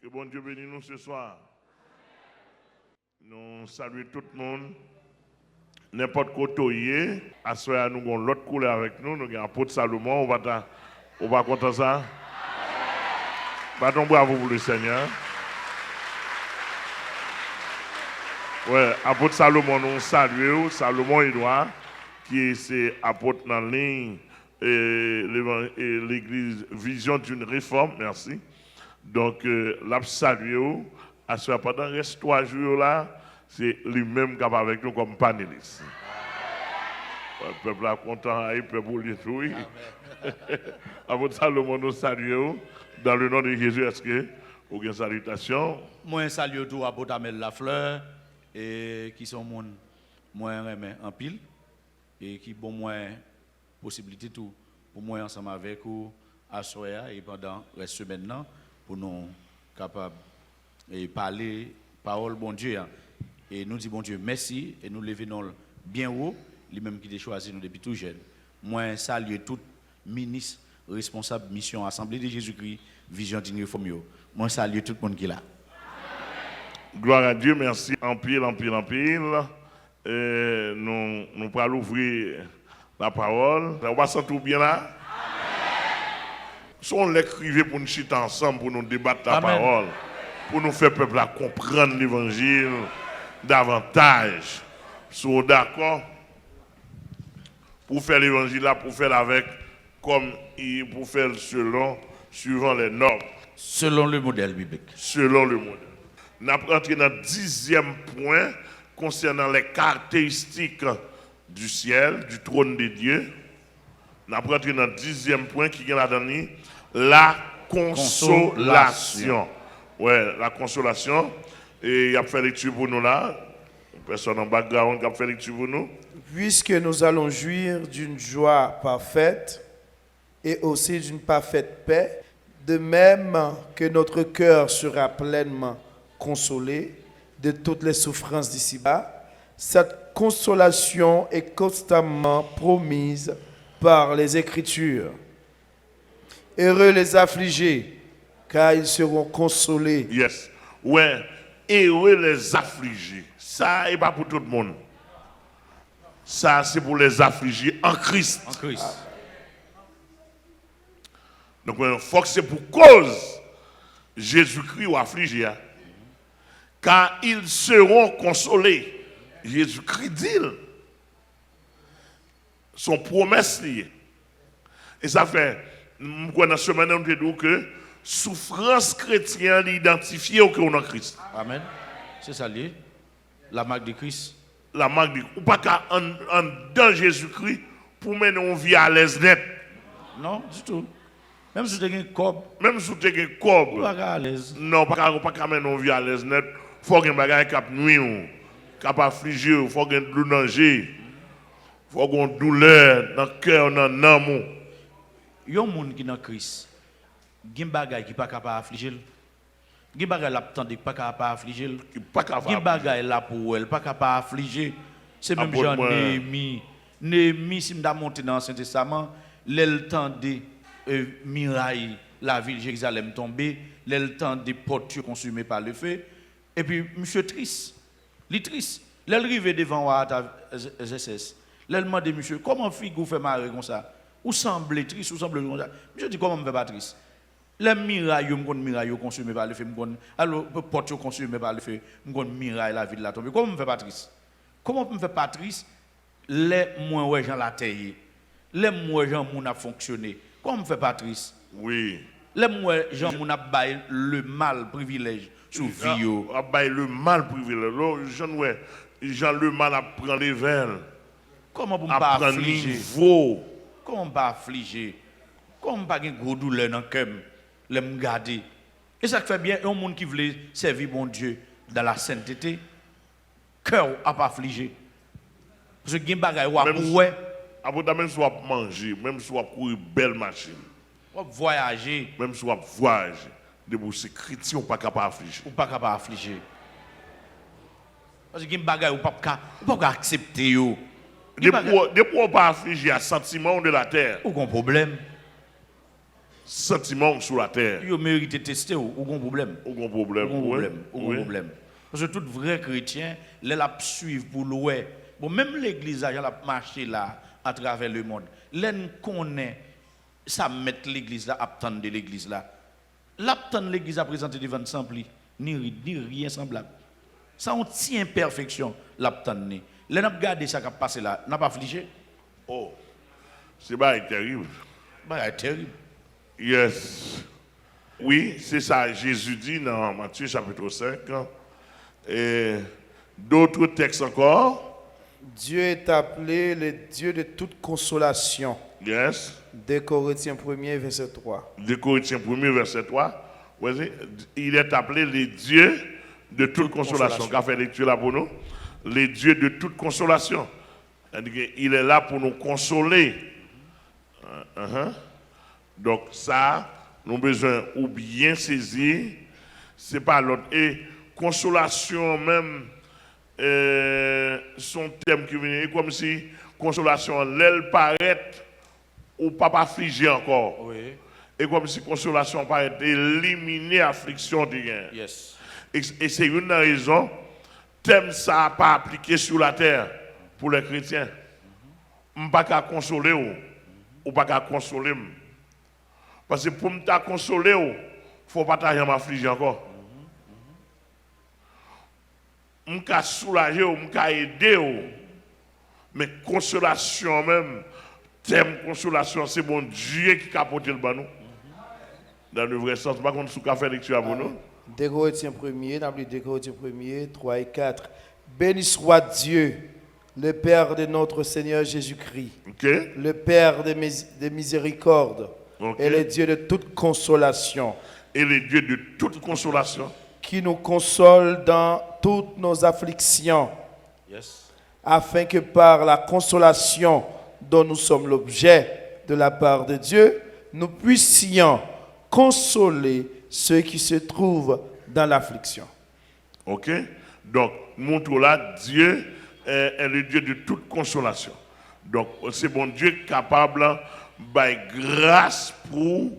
Que bon Dieu bénisse nous ce soir. Nous saluons tout le monde. N'importe quoi toyé, à ce moment nous avons l'autre couleur avec nous, nous avons l'apôtre Salomon, on va content ça. Bâton bravo pour le Seigneur. Ouais, apôtre Salomon, nous saluons, Salomon Edouard, qui est apôtre dans la ligne et l'église Vision d'une réforme, merci. Donc, l'a salué, à ce moment pendant les 3 jours là, c'est lui-même qui est avec nous comme panéliste. Le peuple est content, il peut vous le tout. Apôtre Salomon, nous saluons, dans le nom de Jésus, est-ce que vous avez une salutation? Moi, je salue tout apôtre Amel Lafleur, et qui sont mon moi en pile, et qui bon moi possibilité tout pour moi ensemble avec vous à soya et pendant la semaine là pour nous capables et parler parole bon Dieu et nous dit bon Dieu merci et nous levons bien haut lui-même qui a choisi nous depuis tout jeune. Moi salue tout ministre responsable mission Assemblée de Jésus-Christ Vision d'une réforme. Moi salue tout le monde qui est là. Gloire à Dieu, merci en pile. Nous allons ouvrir la parole. On va sentir bien là. Si on l'écrivait pour nous chiter ensemble, pour nous débattre la parole, pour nous faire peuple à comprendre l'évangile davantage. Sont d'accord? Pour faire l'évangile là, pour faire avec comme pour faire suivant les normes. Selon le modèle biblique. Selon le modèle. Nous allons entrer dans le 10e point concernant les caractéristiques du ciel, du trône de Dieu. Nous allons entrer dans le 10e point qui est là-dedans, la consolation. Ouais, la consolation. Et il y a fait lecture pour nous là. Une personne en background qui a fait lecture pour nous. Puisque nous allons jouir d'une joie parfaite et aussi d'une parfaite paix, de même que notre cœur sera pleinement consolé de toutes les souffrances d'ici-bas, cette consolation est constamment promise par les Écritures. Heureux les affligés, car ils seront consolés. Yes. Ouais. Heureux les affligés. Ça n'est pas pour tout le monde. Ça, c'est pour les affligés en Christ. En Christ. Donc, il faut que c'est pour cause Jésus-Christ ou affligé. Car ils seront consolés. Jésus-Christ dit. Son promesse liée. Et ça fait, dans la semaine, on dit que souffrance chrétienne identifiée au cœur de Christ. Amen. C'est ça lié. La marque de Christ. La marque de Christ. Ou pas qu'en dans Jésus-Christ pour mener une vie à l'aise net. Non, du tout. Même si tu as un corps. Même si tu as un corps. Pas à l'aise. Non, pas qu'à mener une vie à l'aise net. Il faut qu'il y ait un bagage qui nuit, qui affligé, il faut qu'il y ait un danger. Il faut qu'il y ait une douleur dans le cœur, dans l'âme. Il y a un monde qui est dans Christ. Il y a un bagage qui n'est pas capable d'affliger. Il y a un bagage qui n'est pas capable d'affliger. Il y a un bagage là pour elle, pas capable d'affliger. C'est même Jean Néhémie. Néhémie, si je monte dans l'Ancien Testament, le temps des murailles, la ville de Jérusalem tombée, le temps des portes consumées par le feu. Et puis, monsieur triste. Il est triste. Il arrive devant Ouattara ZSS. Il demande à monsieur, comment vous fait marrer comme ça? Ou semble triste, ou semble comme ça? Monsieur dit, comment je ne fais pas triste? Les mirailles, je consumées par le feu. Alors, les portes consumées par le feu. Je miraille la ville de la tombée. Comment je ne fais pas triste? Comment je ne fais pas triste? Les moins gens la terre. Les moins gens ont fonctionné. Comment je ne fais pas triste? Oui. Les moins gens ont baillé le mal privilège. Le mal privilège. Jean le mal à prendre les verres. Comment vous ne pas affliger? Comment pas affliger? Comment pas une grosse douleur dans le cœur? Les me garder. Et ça fait bien un monde qui veut servir bon Dieu dans la sainteté. Cœur à pas affliger. Parce que bagay ou ouais. Même si on manger, même si on courir belle machine. On voyager. Même si on voyager. De ces chrétiens, on pas capable d'affliger. Ou pas capable d'affliger. Parce que bagay ou pas accepter yo. Depuis on pas affliger à sentiment de la terre. Aucun problème. sentiment sur la terre. Yo mérite tester ou gon problème. Aucun problème. Aucun problème. Parce que tout vrai chrétien, les la suivre pour louer. Bon, même l'église, elle a marché là, à travers le monde. L'en connaît, ça met l'église là, attendre de l'église là. L'attendre l'église à présenter devant simple, ni rien semblable. Ça, on tient imperfection, l'attendre. L'en a regardé ça qui a passé là, n'a pas affligé. Oh, c'est pas terrible. Bah, terrible. Yes. Oui, c'est ça, Jésus dit dans Matthieu chapitre 5. Et d'autres textes encore. Dieu est appelé le Dieu de toute consolation. Yes. 2 Corinthiens 1er, verset 3. 2 Corinthiens 1er, verset 3. Il est appelé le Dieu de toute consolation. Qu'a fait lecture là pour nous? Le Dieu de toute consolation. Il est là pour nous consoler. Donc ça, nous avons besoin ou bien saisir. C'est pas l'autre. Et consolation même, son thème qui vient, comme si consolation, l'aile paraît ou pas affligé encore. Oui. Et comme si consolation paraît éliminer affliction de rien. Yes. Et c'est une raison, thème ça n'a pas appliqué sur la terre pour les chrétiens. Je ne peux pas consoler ou pas consoler. Parce que pour me consoler, il ne faut pas m'affliger encore. Je peux soulager, je peux aider. Mais consolation même, thème consolation, c'est bon Dieu qui a porté le banou. Dans le vrai sens, pas contre ce qu'a fait lecture pour nous. 2 Corinthiens 1er, dans le 2 Corinthiens 1er, 3 et 4. Béni soit Dieu, le Père de notre Seigneur Jésus-Christ, Okay. le Père de miséricorde, Okay. et le Dieu de toute consolation, Et le Dieu de toute consolation, qui nous console dans toutes nos afflictions, Yes. afin que par la consolation dont nous sommes l'objet de la part de Dieu, nous puissions consoler ceux qui se trouvent dans l'affliction. ok? Donc, montre là, Dieu est le Dieu de toute consolation. Donc, c'est bon Dieu capable de grâce pour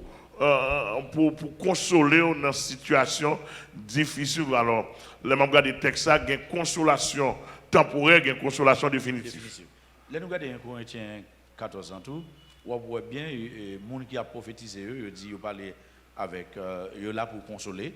consoler dans une situation difficile. Alors, les membres des textes, il y a une consolation temporaire, il y a une consolation définitive. Là, nous regardons 1 Corinthiens 14 ans tout, on voit bien, les gens qui a prophétisé, eux, ils disent, ils parlent avec, ils sont là pour consoler,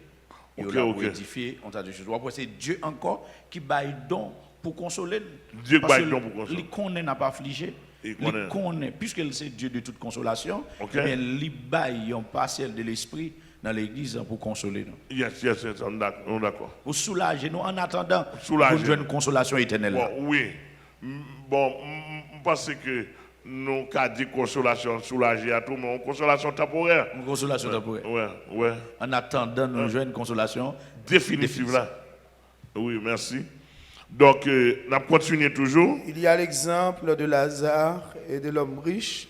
ils sont là pour édifier, on t'a dit, c'est Dieu encore qui baille don pour consoler. Dieu baille don pour consoler. Il connaît n'a pas affligé. Il connaît, puisque c'est Dieu de toute consolation, mais il baille un partiel de l'esprit dans l'église pour consoler nous. Yes, on est d'accord. Pour soulager nous en attendant Soulager. pour une consolation éternelle. Bon, oui. Bon, je pense que nous avons dit consolation, soulager à tout le monde, consolation temporaire. Une consolation temporaire. Ouais. En attendant, nous jouons une consolation Définitive là. Oui, merci. Donc, on continue toujours. Il y a l'exemple de Lazare et de l'homme riche.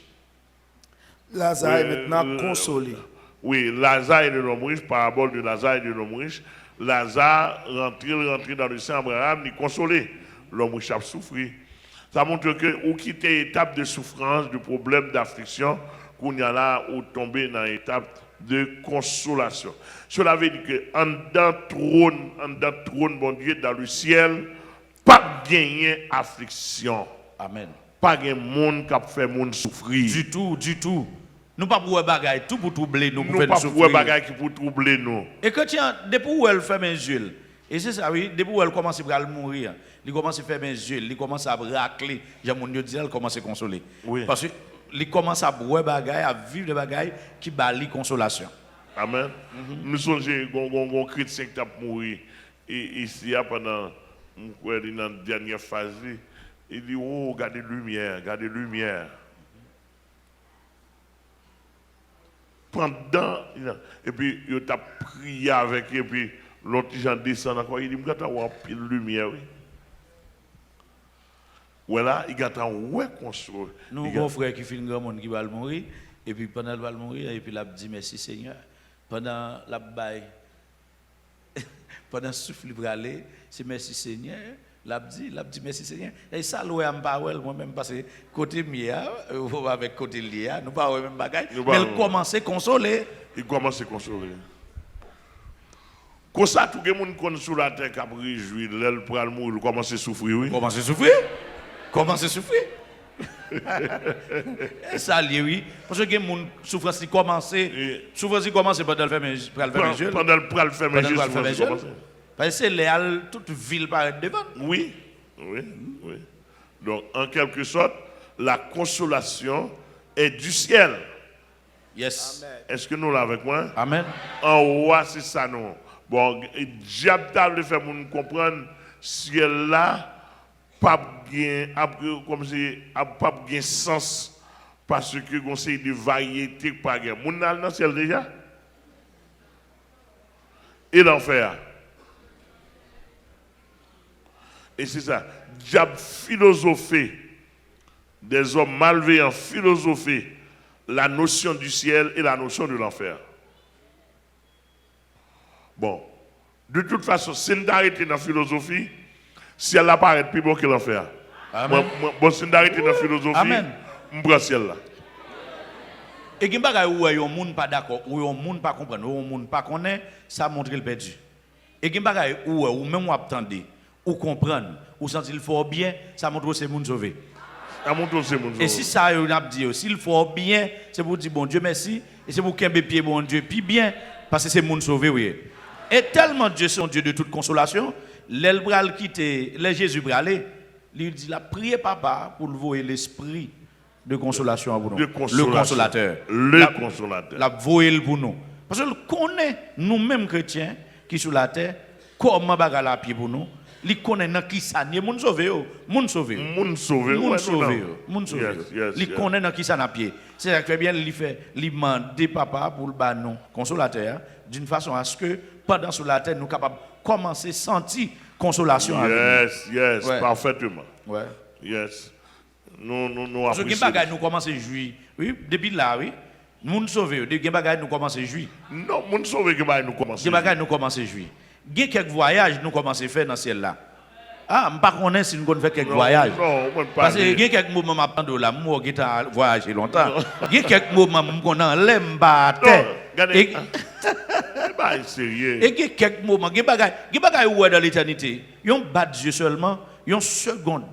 Lazare est maintenant consolé. Oui, Lazare et de l'homme riche, parabole de Lazare et de l'homme riche. Lazare rentré dans le sein Abraham, il consolé. L'homme riche a souffert. Ça montre que ou quitter l'étape de souffrance, de problème, d'affliction, qu'on y a là, ou tomber dans l'étape de consolation. Cela veut dire que en dans trône, bon Dieu, dans le ciel, pas gagner affliction. Amen. Pas de monde qui a fait monde souffrir. Du tout. Nous pas pour bagaille, tout pour troubler nous, Nous pas pour bagaille qui pour troubler nous. Et quand depuis où elle fait mes yeux, et c'est ça, oui, depuis où elle commence à mourir, il commence à faire mes yeux, il commence à racler, j'ai mon Dieu dit, elle commence à consoler. Oui. Parce que il commence à boire bagaille, à vivre des bagailles qui bali consolation. Amen. Nous sommes un chrétien qui a mouru ici pendant la dernière phase. Il dit, oh, regardez lumière, regardez lumière. Pendant, et puis il a prié avec, et puis l'autre gens descend encore, il dit, je vais avoir pile lumière. Voilà, il y a un console. Nous avons un frère qui fait un grand monde qui va mourir, et puis pendant qu'il va mourir, et puis il a dit merci Seigneur. Pendant la baille, pendant le souffle il va aller, c'est merci Seigneur, L'a dit merci Seigneur. Et ça loué pas moi même parce que côté mia avec côté lia, nous pas même bagaille. Mais il commence à consoler. Il commence à consoler. Comme ça tout le monde connaît sur la terre qui a réjoui, l'aile pour le mourir, commence à souffrir oui. Commence à souffrir. Commence à souffrir. Ça lié oui parce que monde souffrance qui commence pendant le faire pendant le faire mais juste parce que c'est léal toute ville paraît devant. Oui. Donc en quelque sorte la consolation est du ciel. Yes. Est-ce que nous l'avons avec moi? Amen. En haut c'est ça non. Bon, diable t'a le faire nous comprendre ciel là pas bien comme si pas bien sens parce que conseil de variété pas gain. Moun dans le ciel déjà. Et l'enfer. Et c'est ça, diable philosophé, des hommes malveillants philosophé la notion du ciel et la notion de l'enfer. Bon, de toute façon, si nous arrêtons dans la philosophie, si elle apparaît plus beau que l'enfer. Bon, si nous arrêtons dans la philosophie, on prend le ciel là. Et qui bagaille où yon moun pas d'accord, où yon moun pas comprendre, où yon moun pas connaît, ça montre le perdu. Et qui bagaille où même ou attendez, ou comprendre, ou sentir le fort bien, ça montre que c'est moun sauvé. Ça montre que c'est moun sauvé. Et si ça yon a dit, si le fort bien, c'est pour dire bon Dieu merci, et c'est pour qu'un pied bon Dieu puis bien, parce que c'est moun sauvé oui. Et tellement Dieu c'est un Dieu de toute consolation, l'aile bral quitter, les Jésus bralé, il dit la priez papa pour le voir l'esprit de consolation à vous. Le consolateur. Le consolateur. La voile pour nous. Parce que connaît nous-mêmes chrétiens qui sont sur la terre, comment bagarre la pied pour nous. Il connaît dans qui ça n'est moun sauvé moun sauvé. Moun sauvé. Moun sauvé. Moun sauvé. Il connaît dans qui ça n'a pied. C'est ça que fait bien il fait il demande papa pour le ba nous consolateur d'une façon à ce que pendant sur la terre nous capables commencer sentir consolation avec nous. Yes, parfaitement. Ouais. Yes. Nous parce que bagay nous commence à jouir. Oui, depuis là oui. Moun sauvé, de bagay nous commence à jouir. Non, moun sauvé que bagay nous commence. Bagay nous commence à jouir. Gè quelques voyages nous commence à faire dans ciel là. Ah, m'pas connais si nous connait faire quelques voyages. Non, parce que gè quelques moments m'attendre là, moi qui t'a voyagé longtemps. Gè quelques moments m'connan l'aime pas terre. Regardez. Bah sérieux. Et gè quelques moments, gè bagay où dans l'éternité. Yon bat Dieu seulement, yon seconde.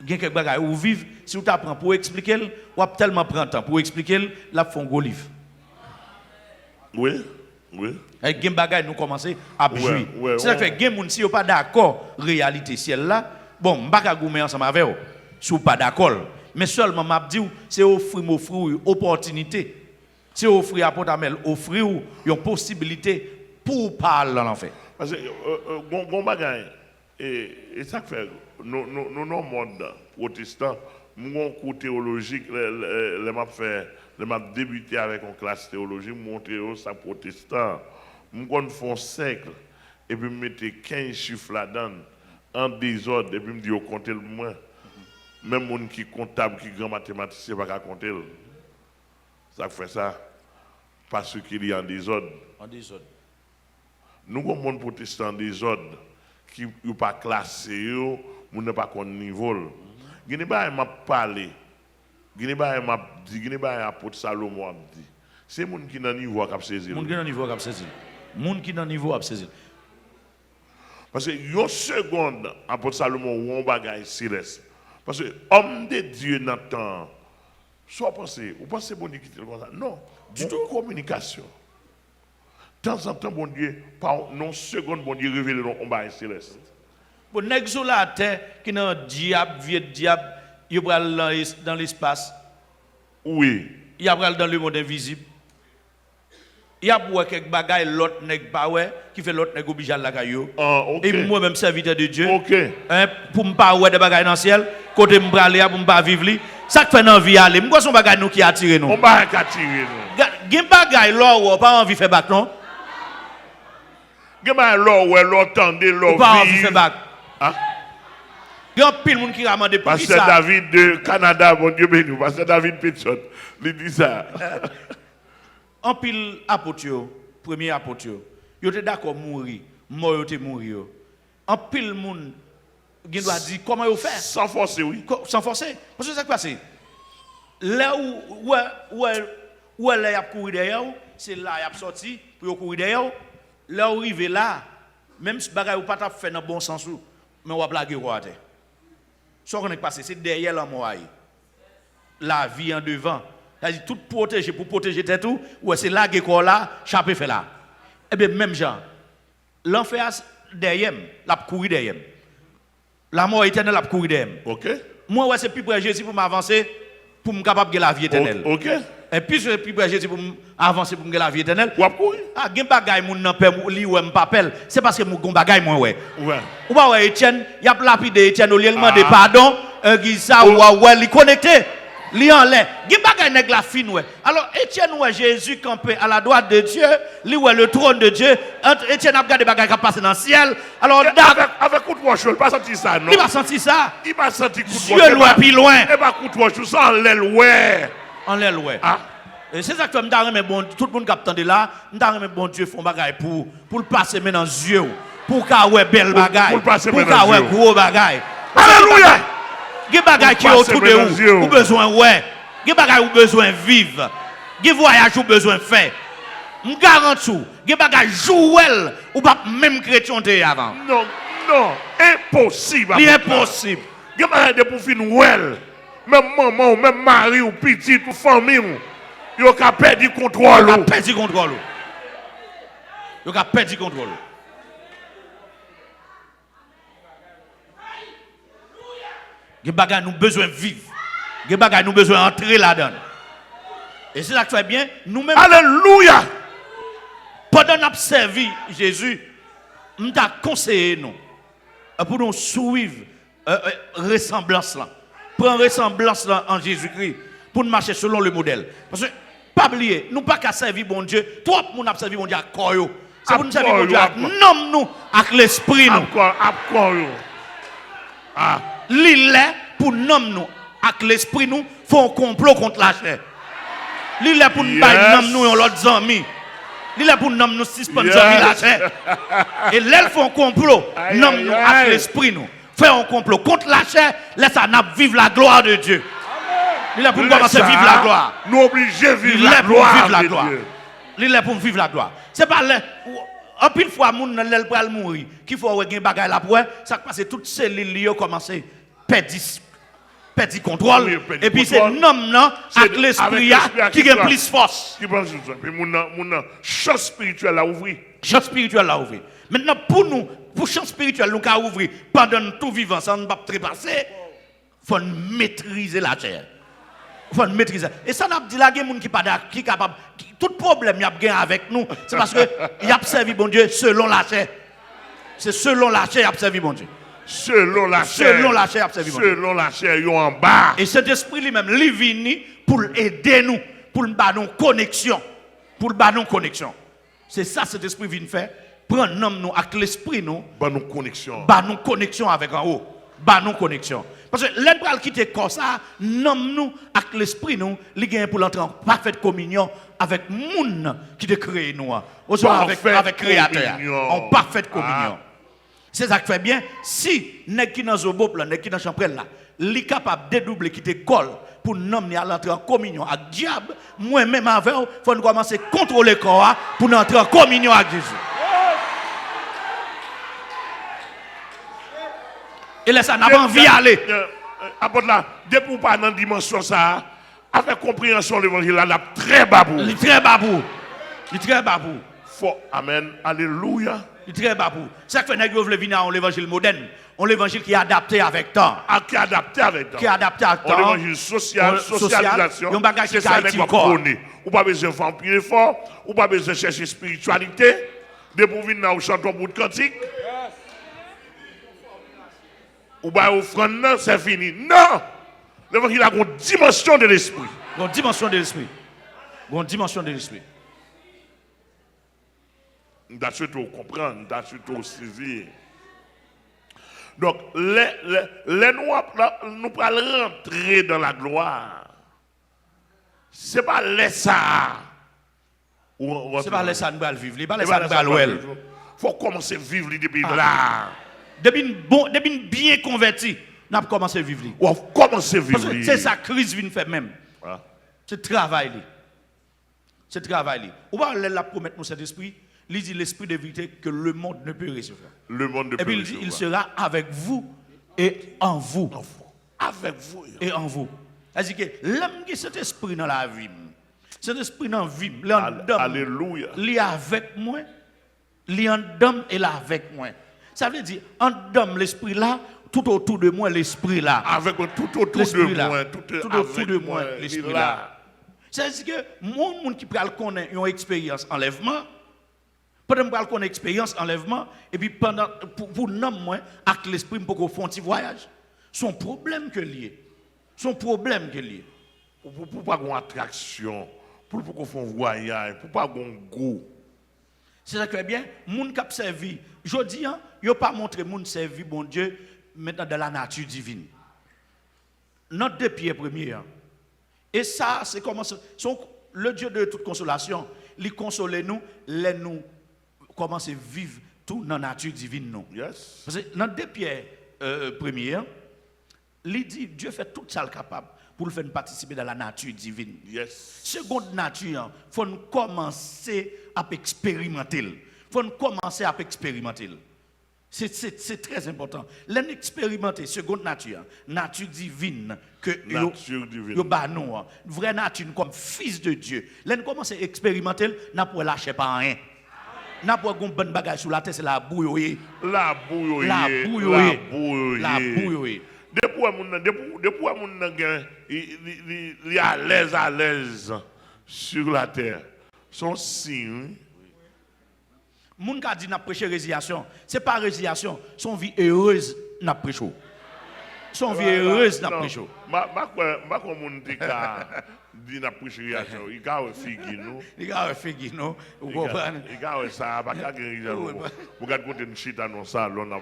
Gè quelques bagay où vivre, si vous t'apprend pour expliquer, ou a tellement prendre temps pour expliquer, la font go livre. Oui. Et gen bagay nous commencer à jouer. C'est ça fait gen moun si yo pas d'accord réalité ciel là. Bon, m'pa goumer ensemble avec vous. Si vous pas d'accord, mais seulement m'a dit c'est offrir opportunité. C'est offrir à Portamel, offrir une possibilité pour parler dans l'enfer. Parce que gon bagay et ça fait nous monde protestant, mon cours théologique les m'a fait je m'a débuté avec une classe théologique, montrer ça protestant. Je fais un siècle et puis je mettais 15 chiffres là-dedans en désordre et puis je me dis, comptez le moins. Même les gens qui sont comptables, qui sont grands mathématiciens, ne peuvent pas compter. Ça fait ça parce qu'il y a en désordre. En désordre. Nous avons des gens protestants en désordre qui ne sont pas classés, qui ne sont pas au niveau. Je ne pas parler. Guinée m'a dit, Guinée apôtre Salomon a dit. C'est moun qui dans niveau qui a saisi. Moun qui dans niveau qui a saisi. Moun qui dans niveau a saisi. Parce que une seconde apôtre Salomon ou un bagage céleste. Parce que homme de Dieu n'entend. Soit pensez, ou pensez bon Dieu qui comme ça. Non, du tout communication. De temps en temps bon Dieu par non seconde bon Dieu révèle un bagage céleste. Bon nèg sur la terre qui dans diable vieux diable. Il va dans l'espace. Oui. Il va dans le monde invisible. Il y a pour quelques bagailles l'autre nèg pas ouais qui fait l'autre nèg obligé la caillou. Et moi même serviteur de Dieu. Hein, pour me pas ouais des bagailles dans le ciel, côté me braler pour me pas vivre li. Ça fait dans vie aller. Moi son bagaille nous qui attire nous. On va attirer nous. Gen bagaille là pas envie faire bac non. Gen bagaille là ouais l'entendre là. Pas envie faire bac. Hein? Il y a pile monde qui a demandé pour ça. Pasteur David de Canada, mon Dieu béni, Pasteur David Petchot, il dit ça. En pile apôtre, premier apôtre, il était d'accord mourir, mort était mourir. En pile monde il doit dire comment il fait. Sans forcer, oui. Sans forcer. Parce que ça qui passe. Là où elle a couru derrière, c'est là il a sorti pour courir derrière. Là où arrive là, même si bagay ou pas t'a fait dans bon sens mais on va blaguer quoi terre. Ce qu'on est passé, c'est derrière la mort. La vie en devant. C'est-à-dire tout protéger pour protéger tout, ouais c'est là que là, chapé fait là. Eh bien même genre l'enfer derrière, la courir derrière. La mort éternelle la courir derrière. OK. Moi ouais c'est plus près Jésus pour m'avancer pour me capable de la vie éternelle. OK. Et puis je suis plus près Jésus pour m'avancer pour me la vie éternelle. Ou courir. Ah, gen bagay moun nan pè li ou m'papel, c'est parce que mon gon bagay moi ouais. Ouais. Ou pas ouais Etienne, y a lapidé Etienne au lieu de demander pardon, qui ça ou ouais li connecté. Li en l'air. Gen bagay nèg la fin ouais. Alors Etienne ouais Jésus campé à la droite de Dieu, li ouais le trône de Dieu. Etienne a regardé bagay qui passe dans le ciel. Alors avec coup de roche, il pas senti ça non. Il va sentir ça. Il va sentir coup de roche. Dieu loin puis loin. Et pas coup de roche, ça en l'aile ouais. En l'aile ouais. Ah. Et c'est ça que je me bon, tout le monde qui attend là, je me bon Dieu font bagay pour le passer maintenant dans les yeux, pour qu'il y ait belle bagay, pour qu'il y ait gros bagay. Alléluia! Il y a des bagages qui sont autour de vous, ou besoin ouais. Il y a des bagages où besoin vivre. Il y a des voyages où besoin faire. Je garantis, il y a des bagages joués ou pas même chrétien avant. Non, non, impossible. C'est impossible. Il y a des bagages pour finir well. Même maman, même mari ou petit ou famille. Yo ka perdu contrôle. Yo ka perdu contrôle. Yo ka perdu contrôle. Ge bagay nous besoin vivre. Ge bagay nous besoin entrer là-dedans. Et c'est ça que tu fais bien, nous-mêmes. Alléluia. Pendant nous servi Jésus, nous t'a conseillé nous pour nous suivre ressemblance là. Prendre ressemblance là en Jésus-Christ pour nous marcher selon le modèle. Parce que pas oublier, nous pas qu'à servir bon Dieu. Trop moun a servi bon Dieu à corps. C'est pour nous servir bon Dieu à nom nous avec l'esprit nous. Ah, l'île pour nom nous avec l'esprit nous font un complot contre la chair. L'île pour nous bailler nom nous en l'autre amis. L'île pour nom nous suspendre la chair. Et l'elle font un complot nom nous avec l'esprit nous. Fait un complot contre la chair, laisse à vivre la gloire de Dieu. Il est pour commencer à vivre la gloire. Nous obligés de vivre la gloire. Il est pour vivre la gloire. C'est pas là. En pile fois, moun nan l'el pral mourir. Qu'il faut gen bagay la pour ça passe toutes ces cellules ont commencé perdre contrôle. Et puis c'est nom nan avec l'esprit qui a plus force. Qui pense ça. Puis moun champ spirituel a ouvrir. Champ spirituel a ouvrir. Maintenant pour nous, pour champ spirituel nous ka ouvrir pendant tout vivant ça ne pas trépasser. Faut maîtriser la chair. Faut maîtriser. Et ça n'a dit là il y a des gens qui capable tout problème y a gain avec nous, c'est parce que y a servi bon Dieu selon la chair. C'est selon la chair y a servi bon Dieu. Selon la chair. Selon la chair y a servi bon Dieu. Selon la chair yo en bas. Et cet esprit lui-même lui vini pour aider nous, pour nous faire connexion, pour nous faire connexion. C'est ça cet esprit vient faire, prendre nous avec l'esprit nous, ba nous connexion. Ba nous connexion avec en haut. Ba nous connexion. Parce que l'un pral quitter comme ça, nous avec l'esprit nous, li gagne pour l'entrer en parfaite communion avec moun qui te créé nous. Avec créateur en parfaite communion. C'est ça qui fait bien si nèg qui dans zobo plan, nèg qui dans champrel là, li capable dédoubler qui te colle pour nous à l'entrée en communion avec diable, moi même avec faut nous commencer à contrôler corps pour nous entrer en communion avec Jésus. Et là, ça n'a pas envie d'aller. Apôtre là, depuis qu'on pas dans la dimension ça, avec compréhension l'évangile là, très babou. Il est très babou. Il est très babou. Faut, amen, alléluia. Il est très babou. C'est ça que nous voulons venir à l'évangile moderne. On l'évangile qui est adapté avec temps. Qui est adapté avec temps. Qui est adapté avec temps. On l'évangile social, socialisation. C'est ça que nous connaissons. Ou pas besoin de faire un pied fort, ou pas besoin de chercher spiritualité. De pour venir au chanton bout de cantique. Ou bien offrande, c'est fini. Non! L'évangile a une dimension de l'esprit. Une dimension de l'esprit. Une dimension de l'esprit. Nous devons surtout comprendre, nous devons surtout saisir. Donc, les noirs, nous allons rentrer dans la gloire. Ce n'est pas les ça. Ce n'est pas les ça nous allons vivre. Ce n'est pas les ça nous allons vivre. Il faut commencer à vivre depuis là. Depuis bien converti, nous avons commencé à vivre. Ou a commencé à vivre. Parce que c'est ça crise vient faire même. Ah. C'est travail. C'est travail. On va la promettre nous cet esprit. Il dit l'esprit de vérité que le monde ne peut recevoir. Le monde ne peut Et puis recevoir. il sera avec vous et en vous. Avec vous. Et en vous. C'est-à-dire que l'homme qui a cet esprit dans la vie, cet esprit dans la vie, Alléluia. il est avec moi, il est en dame et là avec moi. Ça veut dire, en dame l'esprit là, tout autour de moi l'esprit là. Avec tout autour de moi, tout autour de moi l'esprit là. C'est-à-dire que mon monde qui peut connaître une expérience enlèvement, pendant que je connais expérience enlèvement, et puis pendant pour non moi avec l'esprit pour qu'on fasse un petit voyage. Son problème que lié. Son problème que lié. Pour pas qu'on attraction, pour qu'on fasse un voyage, pour pas qu'on goût. C'est ça que bien, moun qui a servi, je dis, il n'a pas montré moun servi bon Dieu maintenant dans la nature divine. Notre deux pieds premiers. Et ça, c'est comment le Dieu de toute consolation, il console nous, nous commencer à vivre tout dans la nature divine. Nous. Yes. Parce que notre deux pieds premiers, il dit Dieu fait tout ça capable pour le faire participer dans la nature divine. Yes. Seconde nature, il faut commencer à expérimenter. Il faut commencer à expérimenter. C'est très important. L'expérimenter, seconde nature divine, que nature divine. Nous, vraie nature comme fils de Dieu. Là, nous commençons à expérimenter, nous ne pouvons lâcher pas rien. Nous ne pouvons pas bonne bagage sur la tête, c'est la bouille. La bouille. La bouille. La bouille. Depuis il est à l'aise sur la terre. Son signe. Moun ka dit n'a prêché résiliation, c'est pas résiliation, son vie heureuse n'a prêché. Son vie heureuse n'a prêché. Ma comme moun dit dit n'a prêché résiliation, il ga figi nous. Il ga figi nous, vous comprenez? Il ga ça pas ka résiliation. Vous gardez côté de chita dans ça là n'a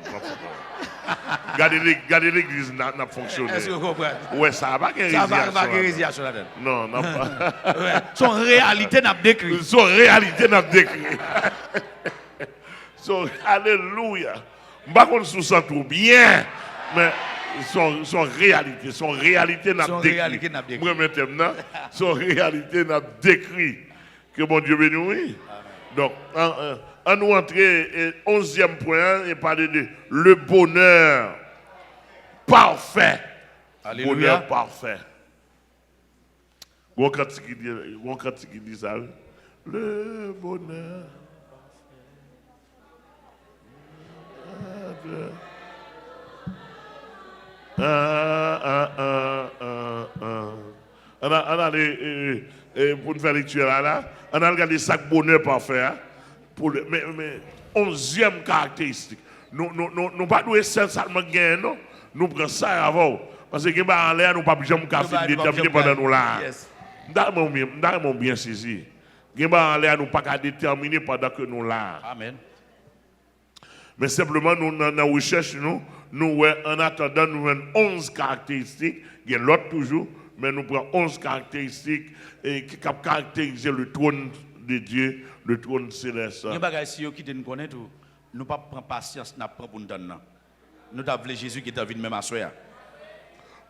Gardez l'église n'a fonctionné. Est-ce que vous comprenez? Ouais, ça va que ça va pas résiliation là-dedans. Non, non pas. Son réalité n'a décrit. Son réalité n'a décrit. So, alléluia. Je ne sais pas si ça tout bien, mais son réalité n'a décrit. Moi maintenant, son réalité n'a décrit. Que mon Dieu bénisse. Oui. Donc, on nous entrer 11e point et parler de le bonheur parfait. Alléluia. Bonheur parfait. Bon cantique qui dit ça. Le bonheur. On a pour nous faire lecture là, on a regardé chaque bonheur parfait. Mais 11e caractéristique. Nous pas doué seulement gagner, non? Nous prenons ça avant. Parce que en l'air, nous pas jamais déterminer pendant nous là. Nous bien saisi. En l'air, nous pas déterminer pendant que nous là. Amen. Mais simplement, nous, dans la recherche, nous en attendant, nous avons 11 caractéristiques. Il y a l'autre toujours, mais nous prenons 11 caractéristiques qui caractérisent le trône de Dieu, le trône céleste. Il y a des choses qui nous connaissent, nous ne prenons pas patience, nous prenons pour nous donner. Nous avons Jésus qui est venu même à soi.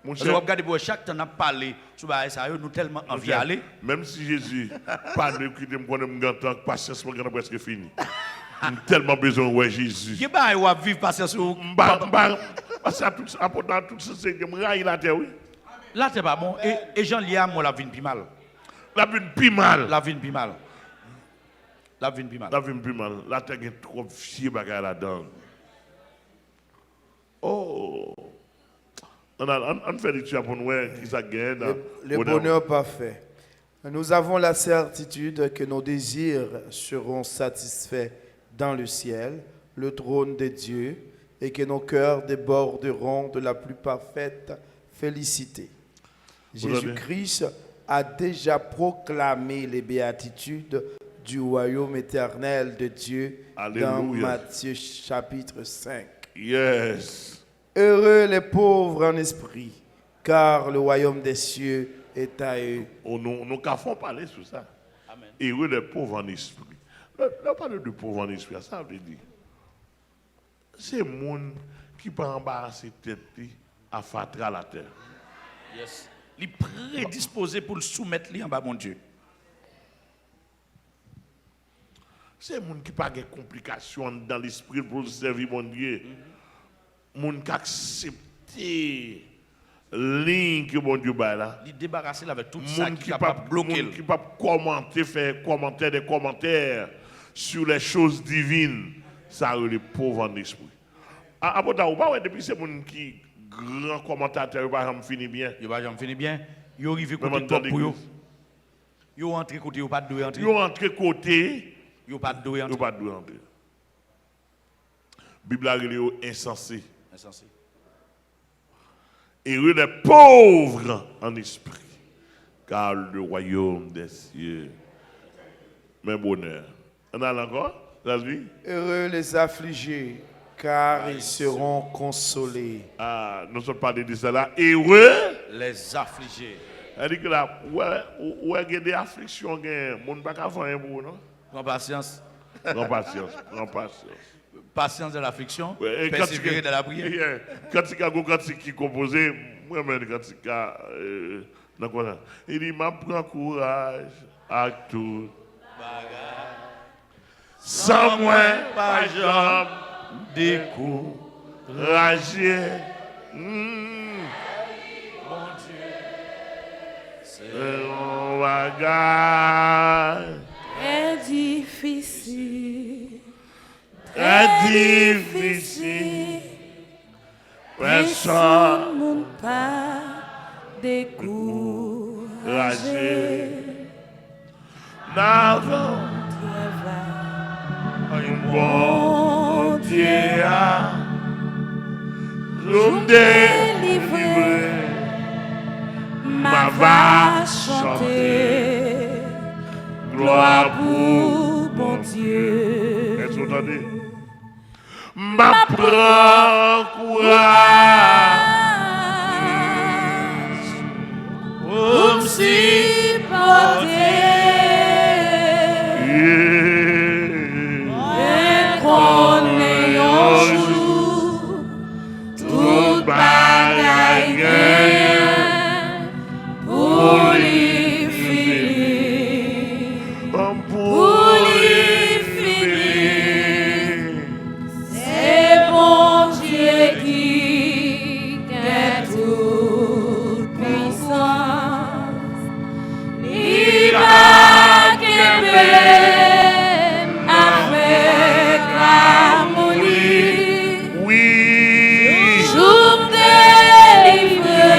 Parce que vous regardez, chaque temps, nous parlé sur ça, nous tellement envie d'aller. Même si Jésus parle, qui me connaît, patience, je presque fini. Tellement besoin de Jésus. Qui va vivre patience ou parce que dans tout ça, c'est que je raille la terre, oui. Là, c'est pas bon. Et Jean Lia, moi, la vie plus mal. La vie plus mal. La vie plus mal. La vie plus mal. La vie plus mal. La terre est trop fière bagarre là-dedans. Oh. On fait des choses pour nous qui ça gagne. Le bonheur parfait. Nous avons la certitude que nos désirs seront satisfaits dans le ciel, le trône de Dieu, et que nos cœurs déborderont de la plus parfaite félicité. Jésus-Christ a déjà proclamé les béatitudes du royaume éternel de Dieu. Alléluia. Dans Matthieu chapitre 5. Yes. Heureux les pauvres en esprit, car le royaume des cieux est à eux. Nous avons parlé sur ça. Amen. Heureux les pauvres en esprit. Là, parle de pauvres en esprit, ça veut dire. c'est monde qui peut embarrasser tête à fatra la terre. Yes. Il est prédisposé pour le soumettre en bas, mon Dieu. C'est monde qui n'a pas de complications dans l'esprit pour servir mon Dieu. Monde qui accepte ligne que mon Dieu bat là. Il débarrassé avec tout ça Monde qui est capable de bloquer. Monde qui pas commenter, faire des commentaires sur les choses divines. Ça le pauvre en esprit. Après depuis c'est monde qui grand commentateur pas jamais fini bien. Il va jamais finir bien. Il arrive côté top pour yo. Yo entre côté yo pas de entrer. Yo entre côté yo pas de entrer. Yo pas de entrer. Bible a relé insensé. Insensé. Et les pauvres en esprit, car le royaume des cieux, mais bonheur. On a encore, la vie. Heureux les affligés, car ils seront consolés. Ah, nous sommes parlé de cela. Heureux les affligés. Elle dit que là, où est des afflictions, mon ne pas faire un mot, non? Prends patience. Prends patience, prends patience. Patience de l'affliction, Ouais, persévérer dans la prière. Quand il y a un cantique qui est composé, moi-même, quand il y a il dit, m'a prend courage à tout. Sans moi, pas jamais découragé. Mon Dieu, c'est un bagage. Très difficile. Très difficile. Personne ne pas décourager. N'avons un bon Dieu à nous délivrer. Ma va chanter. Gloire pour mon Dieu. Est-ce que vous entendez? Ma prend courage Pour me supporter. Et qu'on ait un jour tout bagaille pour les finir. Pour les finir. C'est bon Dieu qui est toute puissance. Il va avec harmonie. Oui. Jour délivré,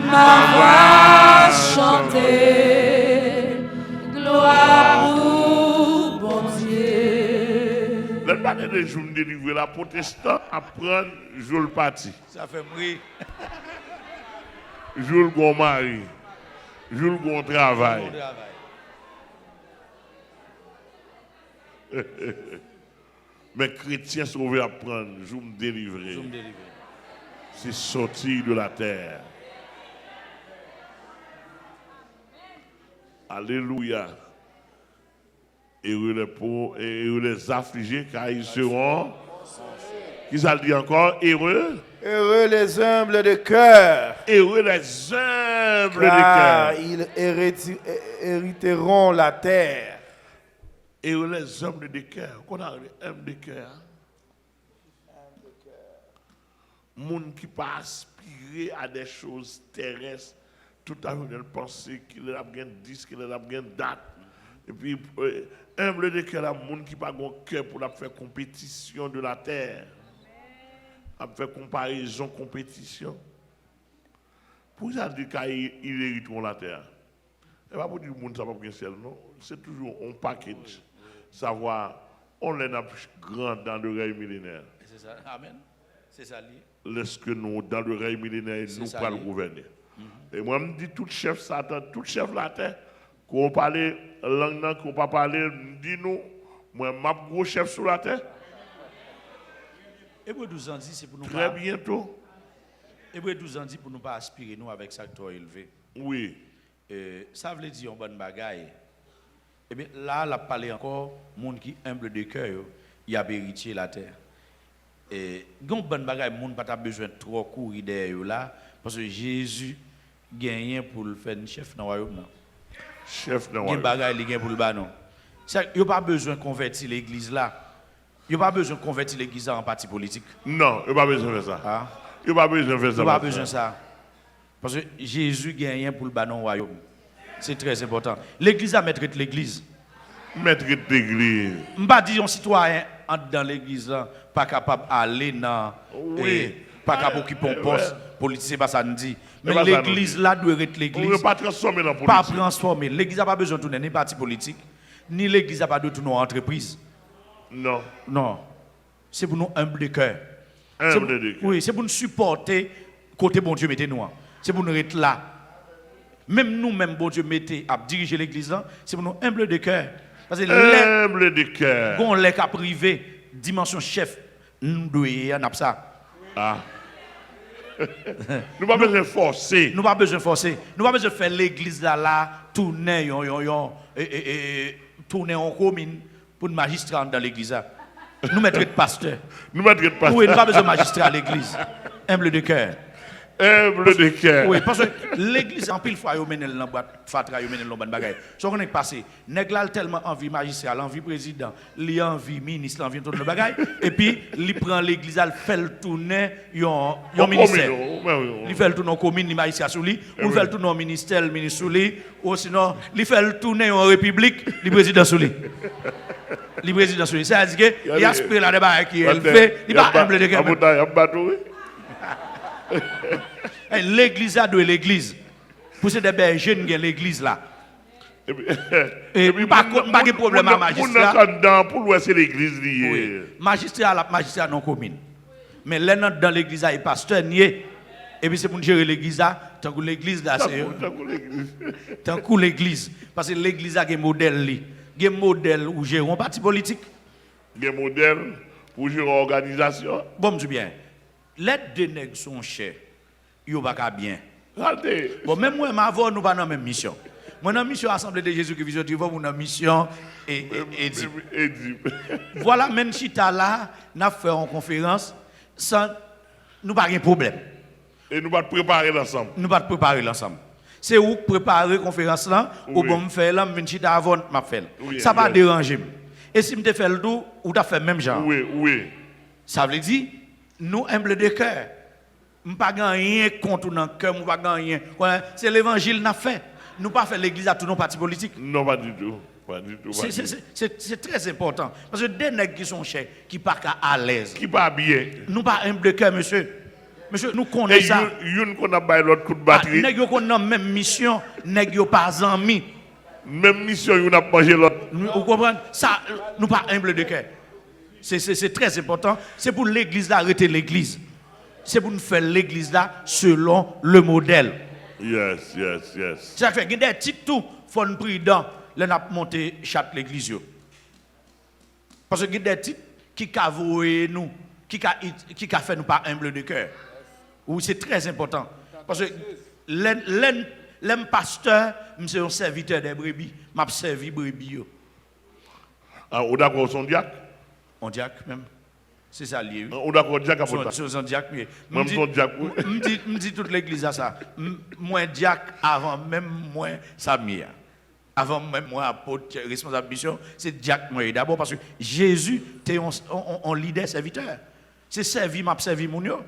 ma voix chanter. Gloire pour bon Dieu. Le matin de jour délivrer la protestant à prendre jour le parti. ça fait mourir. Jour le bon mari. Jour le bon travail. Mais chrétiens sauvés à prendre, je me délivrer. C'est sortir de la terre. Alléluia. Heureux les pauvres et heureux les affligés, car ils seront. Qui ça dit encore? Heureux. Heureux les humbles de cœur, Heureux les humbles de car cœur. ils hériteront la terre. Heureux les humbles de cœur. Qu'on a les humbles de cœur. Monde qui pas aspirer à des choses terrestres, tout à l'heure penser qu'il a bien 10, qu'il a bien date. Et puis, humble de cœur, monde qui pas un cœur pour la faire compétition de la terre. A faire comparaison, compétition. Pour ça dire qu'il hériteront la terre. Et pas pour dire que le monde ça va pas ciel, non. C'est toujours un package. Savoir, on est grand dans le règne millénaire. C'est ça. Amen. C'est ça lié. Lorsque nous, dans le règne millénaire, nous pas le gouverner. Et moi, je me dis, tout chef Satan, tout chef la terre, qu'on parle langue, qu'on pas parler, dis-nous, moi, ma gros chef sur la terre. Hébreu 12 ans dit, c'est pour nous Très pas. bientôt. Hébreu 12 ans dit pour nous pas aspirer nous avec ça que toi élevé. Oui. Ça veut dire une bonne bagaille. Eh bien, là, la parler encore, monde qui humble de cœur, il a hérité la terre. Et gon bonne bagaille monde pas besoin trop courir derrière là parce que Jésus gagne pour le faire chef dans le royaume. Chef dans le royaume. Bagaille il gagne pour le ba non. Ça il pas besoin convertir l'église là. Il pas besoin convertir l'église en parti politique. Non, il pas besoin de ça. Ah. Il pas besoin de faire ça. Il pas besoin de ça. Parce que Jésus gagne pour le ba non royaume. C'est très important. L'église a mettre l'église. Mettre l'église. M'pas dire un citoyen entre dans l'église là pas capable aller dans pas capable occuper un poste politique, c'est pas ça nous dit. Mais l'église là doit être l'église. On pas transformer dans politique. Pas transformer. L'église n'a pas besoin de tourner ni parti politique, ni l'église n'a pas besoin de tourner entreprise. Non. Non. C'est pour nous humble de cœur. Humble de cœur. Oui, c'est pour nous supporter côté bon Dieu mettez nous. C'est pour nous être là. Même nous-mêmes, bon Dieu mettez à diriger l'église là, c'est pour nous humble de cœur. Parce que humble de cœur. Quand les cas privés, dimension chef, nous devons en ça. Ah. Nous pas besoin de forcer. Nous pas besoin de forcer. Nous pas besoin de faire l'église là tourner tourner en commune pour le magistrat dans l'église là. Nous mettre de pasteur. Nous mettre de pasteur. Oui, nous pas besoin de magistrat à l'église. Humble de cœur. Humble de cœur. Oui, parce que l'église, en pile fois, ils mènent dans boîte, fatra, ils mènent dans bonne bagaille. Ce qu'on est passé, nèg là tellement envie magistral, envie président, li envie ministre, envie tourner le bagaille, et puis il prend l'église, il fait le tourner yon ministère. Il fait le tourner en commune, il magistrat sous lui, ou il fait le tourner en ministère, le ministre sous lui, ou sinon, il fait le tourner en république, le président sous lui. Le président sous lui. Ça veut dire qu'il y a ce peu là de bagaille qui est fait, il va humble de cœur. L'église a de l'église. Pour ces des jeunes qui l'église là. Et puis pas de problème à magistrat. Pour lui c'est l'église liée. Magistrat non commune. Mais là dans l'église il pasteur nié. Et puis c'est pour gérer l'église là, tant que l'église là c'est tant que l'église parce que l'église a un modèle un modèle où gérer un parti politique. Un modèle pour gérer une organisation. Bon je bien. Les deux nègres sont chers. Yo pas bien. Bon même moi m'avons nous pas dans même mission. Moi dans mission Assemblée de Jésus qui vision tu vois mon mission et voilà même chita là n'a fait en conférence sans nous pas de problème. Et nous pas préparer l'ensemble. Nous pas préparer l'ensemble. C'est où préparer conférence là ou bon me faire là me chita avant m'a fait. Ça va déranger. Et si me te fait le tout ou t'a fait même genre. Oui. Ça veut dire nous humble de cœur. Nous ne pas rien contre dans cœur, nous pas rien. C'est l'évangile n'a fait. Nous pas faire l'église à tous nos partis politiques. Non pas du tout. C'est très important parce que des nègres qui sont chers, qui pas à l'aise, qui pas bien. Nous pas humble de cœur monsieur. Monsieur nous connaissons ça. Une qu'on a baillé l'autre coup de batterie. Nègres qu'on a même mission, nègres pas amis. Même mission on a mangé l'autre. Vous comprenez ça nous pas humble de cœur. C'est très important, c'est pour l'église d'arrêter l'église. C'est pour nous faire l'église là selon le modèle. Yes. Ça fait que des titres tout, faut nous prudent, là n'a monter chaque l'église yo. Parce que des titres qui cavoué nous, qui fait nous pas humble de cœur. Oui, c'est très important parce que l'homme pasteur, c'est un serviteur des brebis, m'a servi brebis yo. Ah, on d'accord son diacre? On diacre même. C'est ça lié. On d'accord diacre à votre. Son diacre. Même son diacre. Me dit toute l'église à ça. Moi diacre avant même moi Samia. Avant même moi apôtre responsable mission, c'est diacre moi d'abord parce que Jésus était un leader serviteur. C'est servi m'a servi mon yo.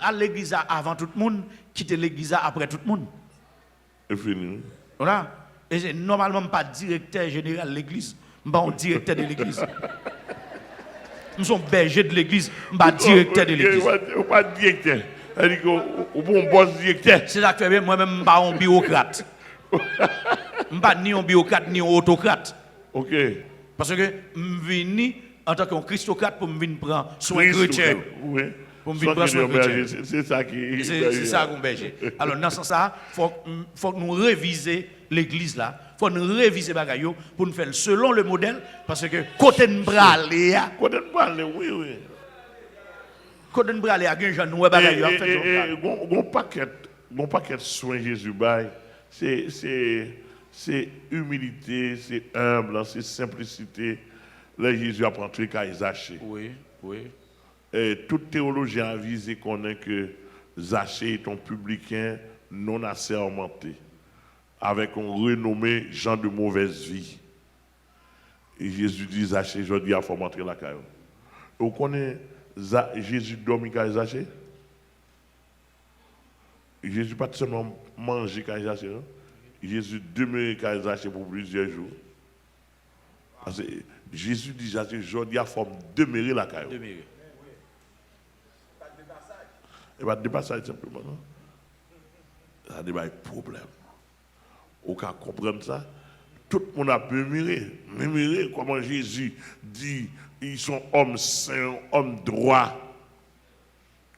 À l'église avant tout le monde, quitter l'église après tout le monde. C'est fini. Voilà. Et c'est normalement pas directeur général de l'église, pas directeur de l'église. Nous sommes bergers de l'église, pas directeur de l'église. Pas directeur. C'est-à-dire qu'on bon boss directeur. C'est ça que fait moi-même pas un bureaucrate. Pas ni un bureaucrate ni un autocrate. OK. Parce que je viens en tant qu'un christocrate pour me venir prendre soin chrétien. Oui. Pour me venir prendre soin chrétien. C'est ça qui c'est ça qu'on berger. Alors dans ce sens faut que nous réviser l'église là. Faut nous réviser bagayo pour nous faire selon le modèle parce que côté de bralé oui. Côté de bralé a gen jan nou bagayo a fait bon paquet soin Jésus bail c'est humilité, c'est humble, c'est simplicité. là Jésus a pris qu'à Zachée. Oui, oui. Et tout théologien a visé qu'on est que Zachée est un publicain non assermenté, avec un renommé gens de mauvaise vie. Et Jésus dit Zachée, je dis, il faut rentrer la caille. Vous connaissez Jésus dormi quand Zachée? Jésus pas seulement manger quand Zachée, Jésus demeurait quand Zachée pour plusieurs jours. Parce que Jésus dit Zachée, je dis, il faut demeurer la caille. Demeurer. Et pas de dépassage simplement, non? Ça a des problèmes. Au cas comprendre ça, tout le monde a pu mémorer comment Jésus dit ils sont hommes saints, hommes droits,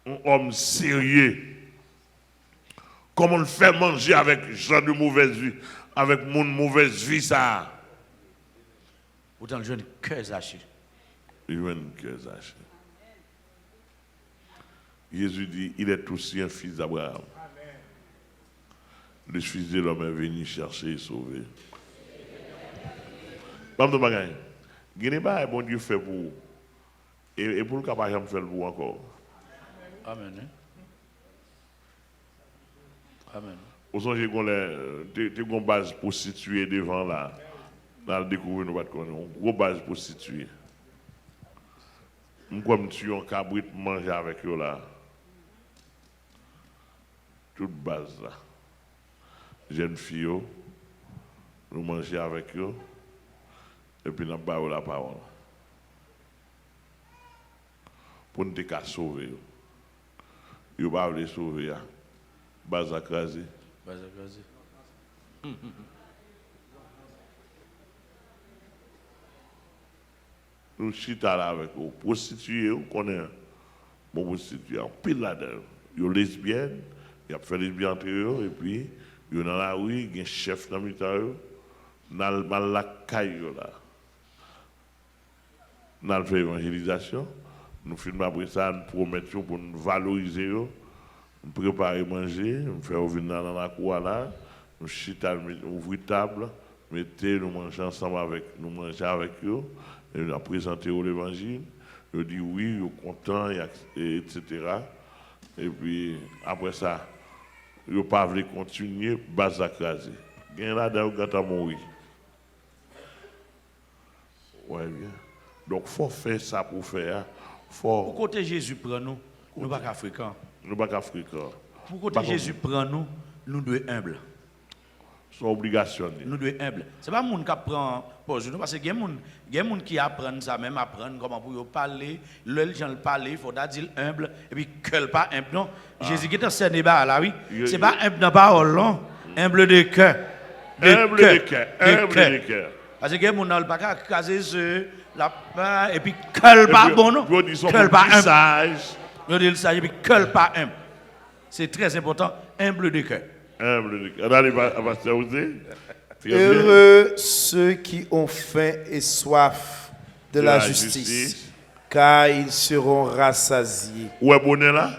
un homme sérieux. Comment on le fait manger avec gens de mauvaise vie, avec mon mauvaise vie, ça. Autant le jeune cœur Zaché. Jeune cœur Zaché. Jésus dit, il est aussi un fils d'Abraham. Le Fils de l'homme est venu chercher et sauver. Pas de bagaille. Il pas bon Dieu fait pour vous. Et pour le cas, pas jamais faire pour vous encore. Amen. Amen. Vous songez qu'on a une base prostituée devant là. Dans le découvrir, nous ne connaissons pas. Une grosse base prostituée. Comme tu as un cabrit manger avec eux là. Toute base là. Jeunes filles, nous mangeons avec eux, et puis nous avons la parole. Pour nous sauver. Ils ne peuvent pas les sauver. Base à craser. Base à craser. Nous chita là avec eux. Prostituées, on connaît. Bon, prostituées, en pile là-dedans. Ils sont lesbiennes, ils ont fait lesbiennes entre eux, et puis. Yo dans la rue, il y a un chef dans le temps, dans la caille là. Dans le fait évangélisation, nous filmons après ça, nous promettons pour nous valoriser, nous préparer manger, nous faire venir dans la cour là, nous chita, ouvrir table, mettez, nous manger ensemble avec, nous manger avec eux, et nous présenter l'évangile. Nous dit oui, nous content, etc. Et puis après ça, ils ne pas voulu continuer, base à craser. Il y a là-dedans qui a mourir. Ouais, bien. Donc, il faut faire ça pour faire. Pour côté Jésus prend nous, nous ne sommes pas africains. Nous ne sommes pas africains. Pour côté Jésus prend nous, nous devons être humbles. C'est obligationné. Nous devons être humbles. Ce n'est pas les gens qui apprennent pour nous, parce que il y a des gens qui apprennent ça, même apprendre comment pour parler. Les gens parlent, il faut dire humble, et puis que pas humble. Non, Jésus qui est en scène là, oui. Ce n'est pas humble dans la parole, non. Humble de cœur. Humble de cœur. Humble de cœur. Parce que les gens ne pas qu'à caser ce, et puis que pas bon, non. Que pas humble. Ils disent ça, et puis que pas humble. C'est très important, humble de cœur. Heureux ceux qui ont faim et soif de la justice, car ils seront rassasiés. Ouais, bonheur là.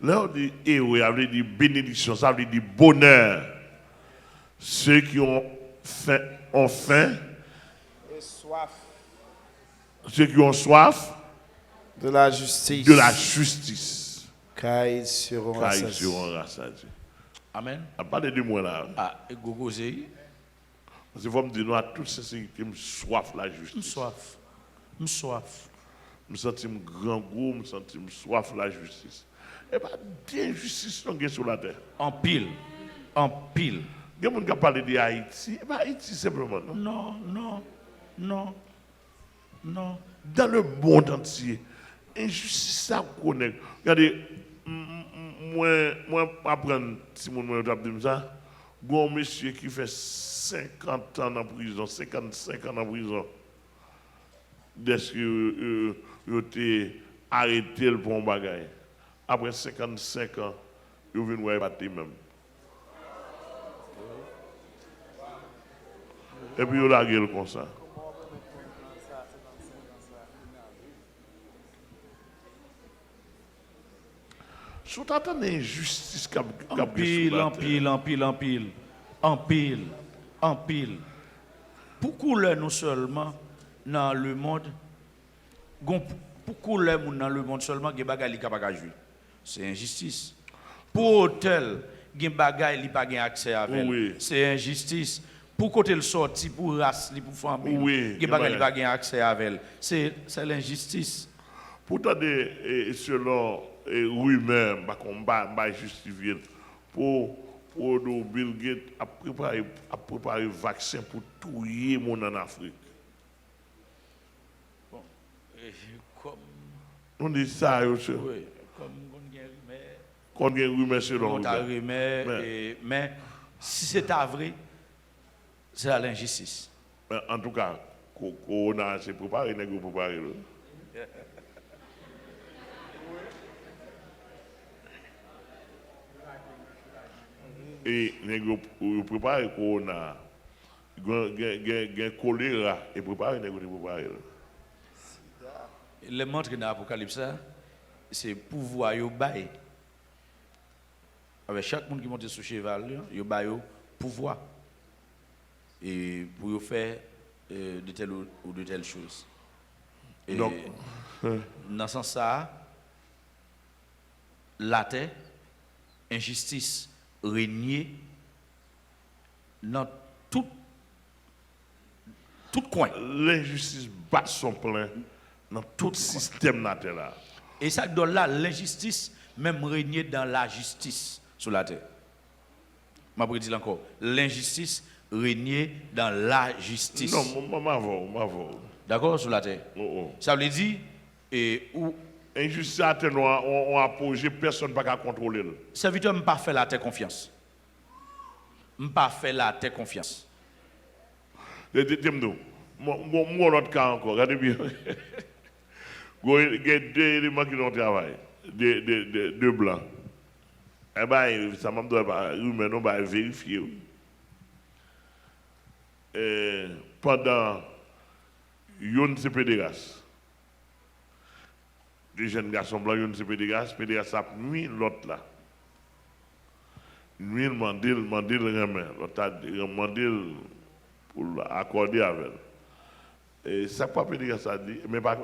Là, on dit heureux, ça veut dire bénédiction, ça veut dire bonheur. Ceux qui ont faim et soif. Ceux qui ont soif de la justice. De la justice. Car ils seront rassasiés. Amen. À parler de moi là. Ah, et gogo c'est. Parce qu'il faut me dire, nous, à toute sincérité, je soif la justice. Je soif. Je sens grand goût, je sens soif la justice. Et pas d'injustice sur la terre. En pile. En pile. Il y a des gens qui parlent d'Haïti. Et pas Haïti simplement, non? Non. Dans le monde entier, injustice, ça connaît. Regardez, moi, apprendre, si mon nom est ça, bon monsieur qui fait 50 ans en prison, 55 ans en prison, dès que il a été arrêté pour un bagage. Après 55 ans, il vient voir battre même. Et puis il a gueule comme ça. Si vous attendez l'injustice qui en pile. Pour couler nous seulement, dans le monde, pour les gens dans le monde seulement, il y a des bagages qui ne peuvent pas jouer. C'est injustice. Pour hôtel, il y a des bagages qui ne peuvent pas accès à elle. Oui. C'est injustice. Pour côté le sorti, pour race, pour famille, Oui, il y a des bagages qui ne peuvent pas accès à elle. C'est l'injustice. Pourtant, selon rumeurs, je ne pas justifier pour Bill Gates a préparé un vaccin pour tout le monde en Afrique. Bon, comme. On dit ça, monsieur. Oui, comme on y a rumeur. Qu'on y a rumeur selon On a rumeur, mais si c'est vrai, c'est à l'injustice. En tout cas, Corona s'est préparé, n'est-ce pas préparé. Et nous préparons Corona. Il y a choléra et préparé, n'est-ce pas préparé. Le montre dans l'Apocalypse, c'est pouvoir yo bail. Avec chaque monde qui monte sur cheval, yo bail pouvoir. Et pour yo faire de telles ou de telles choses. Et Donc, dans ce sens, la terre, injustice, régner dans tout coin. L'injustice bat son plein dans tout le système de là. Et ça donne là l'injustice, même régner dans la justice sur la terre. Je vais dire encore, l'injustice régner dans la justice. Non, m'avons. D'accord, sur la terre. Oh. Ça veut dire, où Injustice à terre, on a posé, personne ne peut contrôler. serviteur ne pas faire la terre confiance. Ne pas faire la terre confiance. Dis-moi, moi, l'autre cas encore, regardez bien. Il y a deux éléments qui ont travaillé, deux blancs. Eh bien, ça m'a dit, vérifier. Pendant une Pédéras, les jeunes garçons blancs, une Pédéras a nuit l'autre là. Nuit, mandil remet, l'autre a mandil pour accorder avec elle. Et ça pas Pédéras a dit, mais pas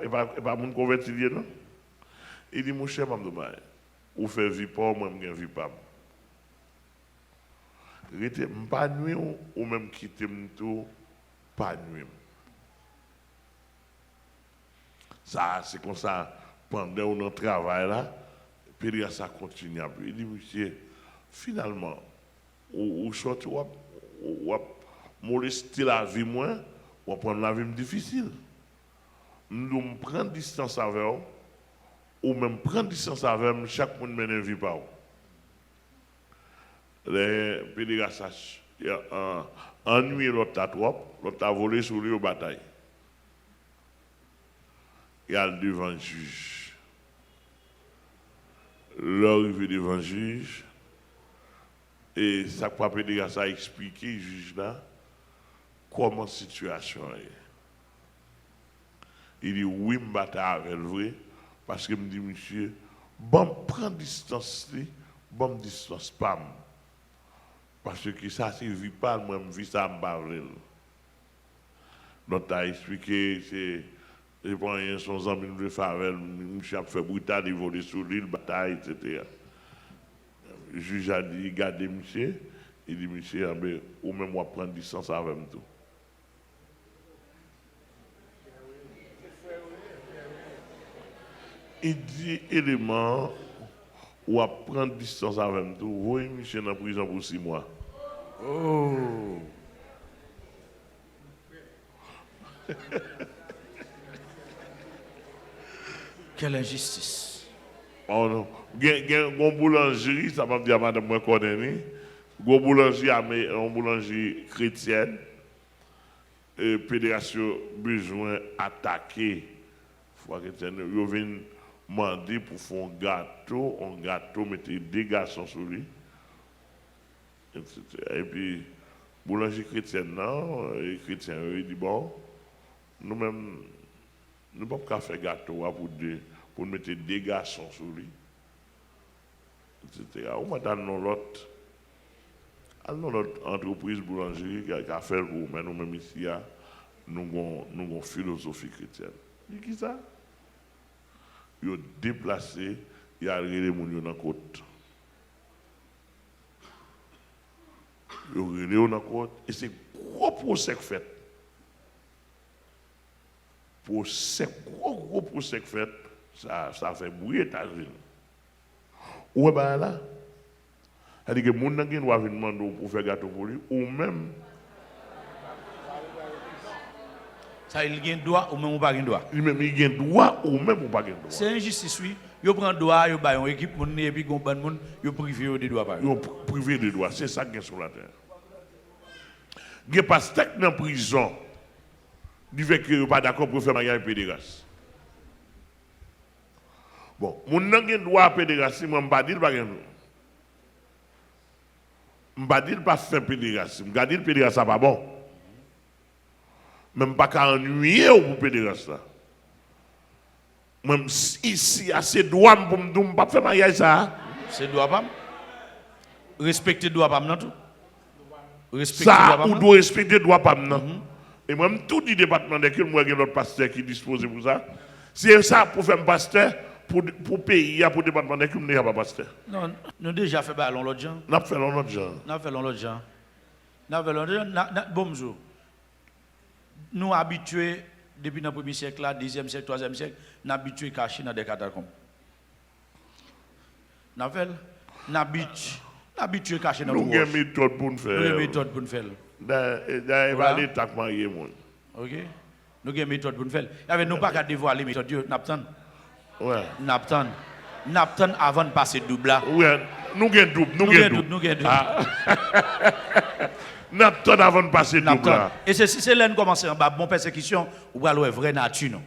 mon converti, non? Il dit, mon cher Mamdoubaye, ou fait vie pas, moi, je ne vis pas. Rete pas nuit ou même quitter tout pas nuit. Ça c'est comme ça pendant notre travail là, puis ça continue. Il dit monsieur finalement ou sorti ou molester la vie moins ou prendre la vie difficile. Nous prendre distance avec eux ou même prendre distance avec eux, chaque monde mène une vie pas. Les pédérassage, ennuyé l'autre à trop, l'autre a volé sur lui au bataille. Il y a le devant le juge. L'arrivée devant le juge, et ça quoi pédérassage a expliqué au juge là, comment la situation est. Il dit oui, je bataille avec le vrai, parce que me dit monsieur, bon, prends distance, bon distance, pas. Parce que ça, c'est vie pas, moi, je vis ça, je ne donc, tu as expliqué, c'est pas rien, son ami de Favel, monsieur a fait brutal, il volé sur l'île, bataille, etc. Le juge a dit, regardez, monsieur, il dit, monsieur, ou même moi prendre distance avec moi tout. Il dit, élément, ou à prendre distance avec moi tout, oui, monsieur, dans la prison pour 6 mois. Oh! Quelle injustice! Oh non. Il y a une boulangerie, ça m'a dit à madame moi connaît. Une boulangerie chrétienne. Et fédération besoin attaquer. Foi chrétienne, ils viennent demander pour faire un gâteau, mettre 2 garçons sur lui. Et puis boulangerie chrétienne non, et chrétien il dit bon, nous-mêmes nous ne pouvons pas faire gâteau pour mettre 2 garçons sur lui. Etc. On va dans l'autre entreprise boulangerie qui a fait le coup, mais nous-mêmes ici, nous avons philosophie chrétienne. Dit qui ça? Ils ont déplacé, ils ont arrêté les gens dans la côte. Ils ont arrêté dans la côte et c'est gros procès fait. Gros procès fait, ça fait bruit États-Unis. Où est là? C'est-à-dire que les gens qui doivent demander pour faire gâteau pour lui, ou même. Ça, il a un droit ou même ou pas un droit. Il a un droit ou même ou pas un droit. C'est injustice, oui. Il prend droit, il a une équipe, et puis il a un privé des droits. Il a privé des droits, c'est ça qui est sur la terre. Il n'y a pas de dans prison. Il fait que pas d'accord pour faire un pédéraste. Bon, mon n'a pas droit à pédéraste, moi, je ne dis pas. Je ne dis pas faire pédéraste. Je dis que pédéraste n'est pas bon. Même pas qu'à ennuyer pour pédéraste. Même ici, à ces droits pour ne pas faire mariage ça. C'est droit pas. Respecter droit pas non tout. Ça, on doit respecter droit pas non. Et moi, tout le département de moi, j'ai notre pasteur qui dispose pour ça. C'est ça pour faire un pasteur, pour payer, pour le département de il n'y a pas pasteur. Non, nous déjà fait ballon l'autre gens. Nous avons fait l'autre gens. Nous avons fait l'autre gens. Nous avons fait l'autre gens. Bonjour. Nous habitués, depuis le 1er siècle, 2e siècle, 3e siècle, nous habitués à cacher dans des catacombes. Nous avons habitués à cacher dans des catacombes. Nous avons une méthode pour nous faire. Nous avons une méthode pour nous faire. Dans l'État qui marie. Ok. Nous avons une méthode pour nous faire. Nous n'avons pas qu'à dévoiler la méthode. Nous attendons. Ouais. Nous attendons avant de passer double là. Oui, nous avons double. Nous avons double. Nous attendons avant de passer double là. Et c'est là que nous commençons en bas. Bon persécution, ou va le vraie nature.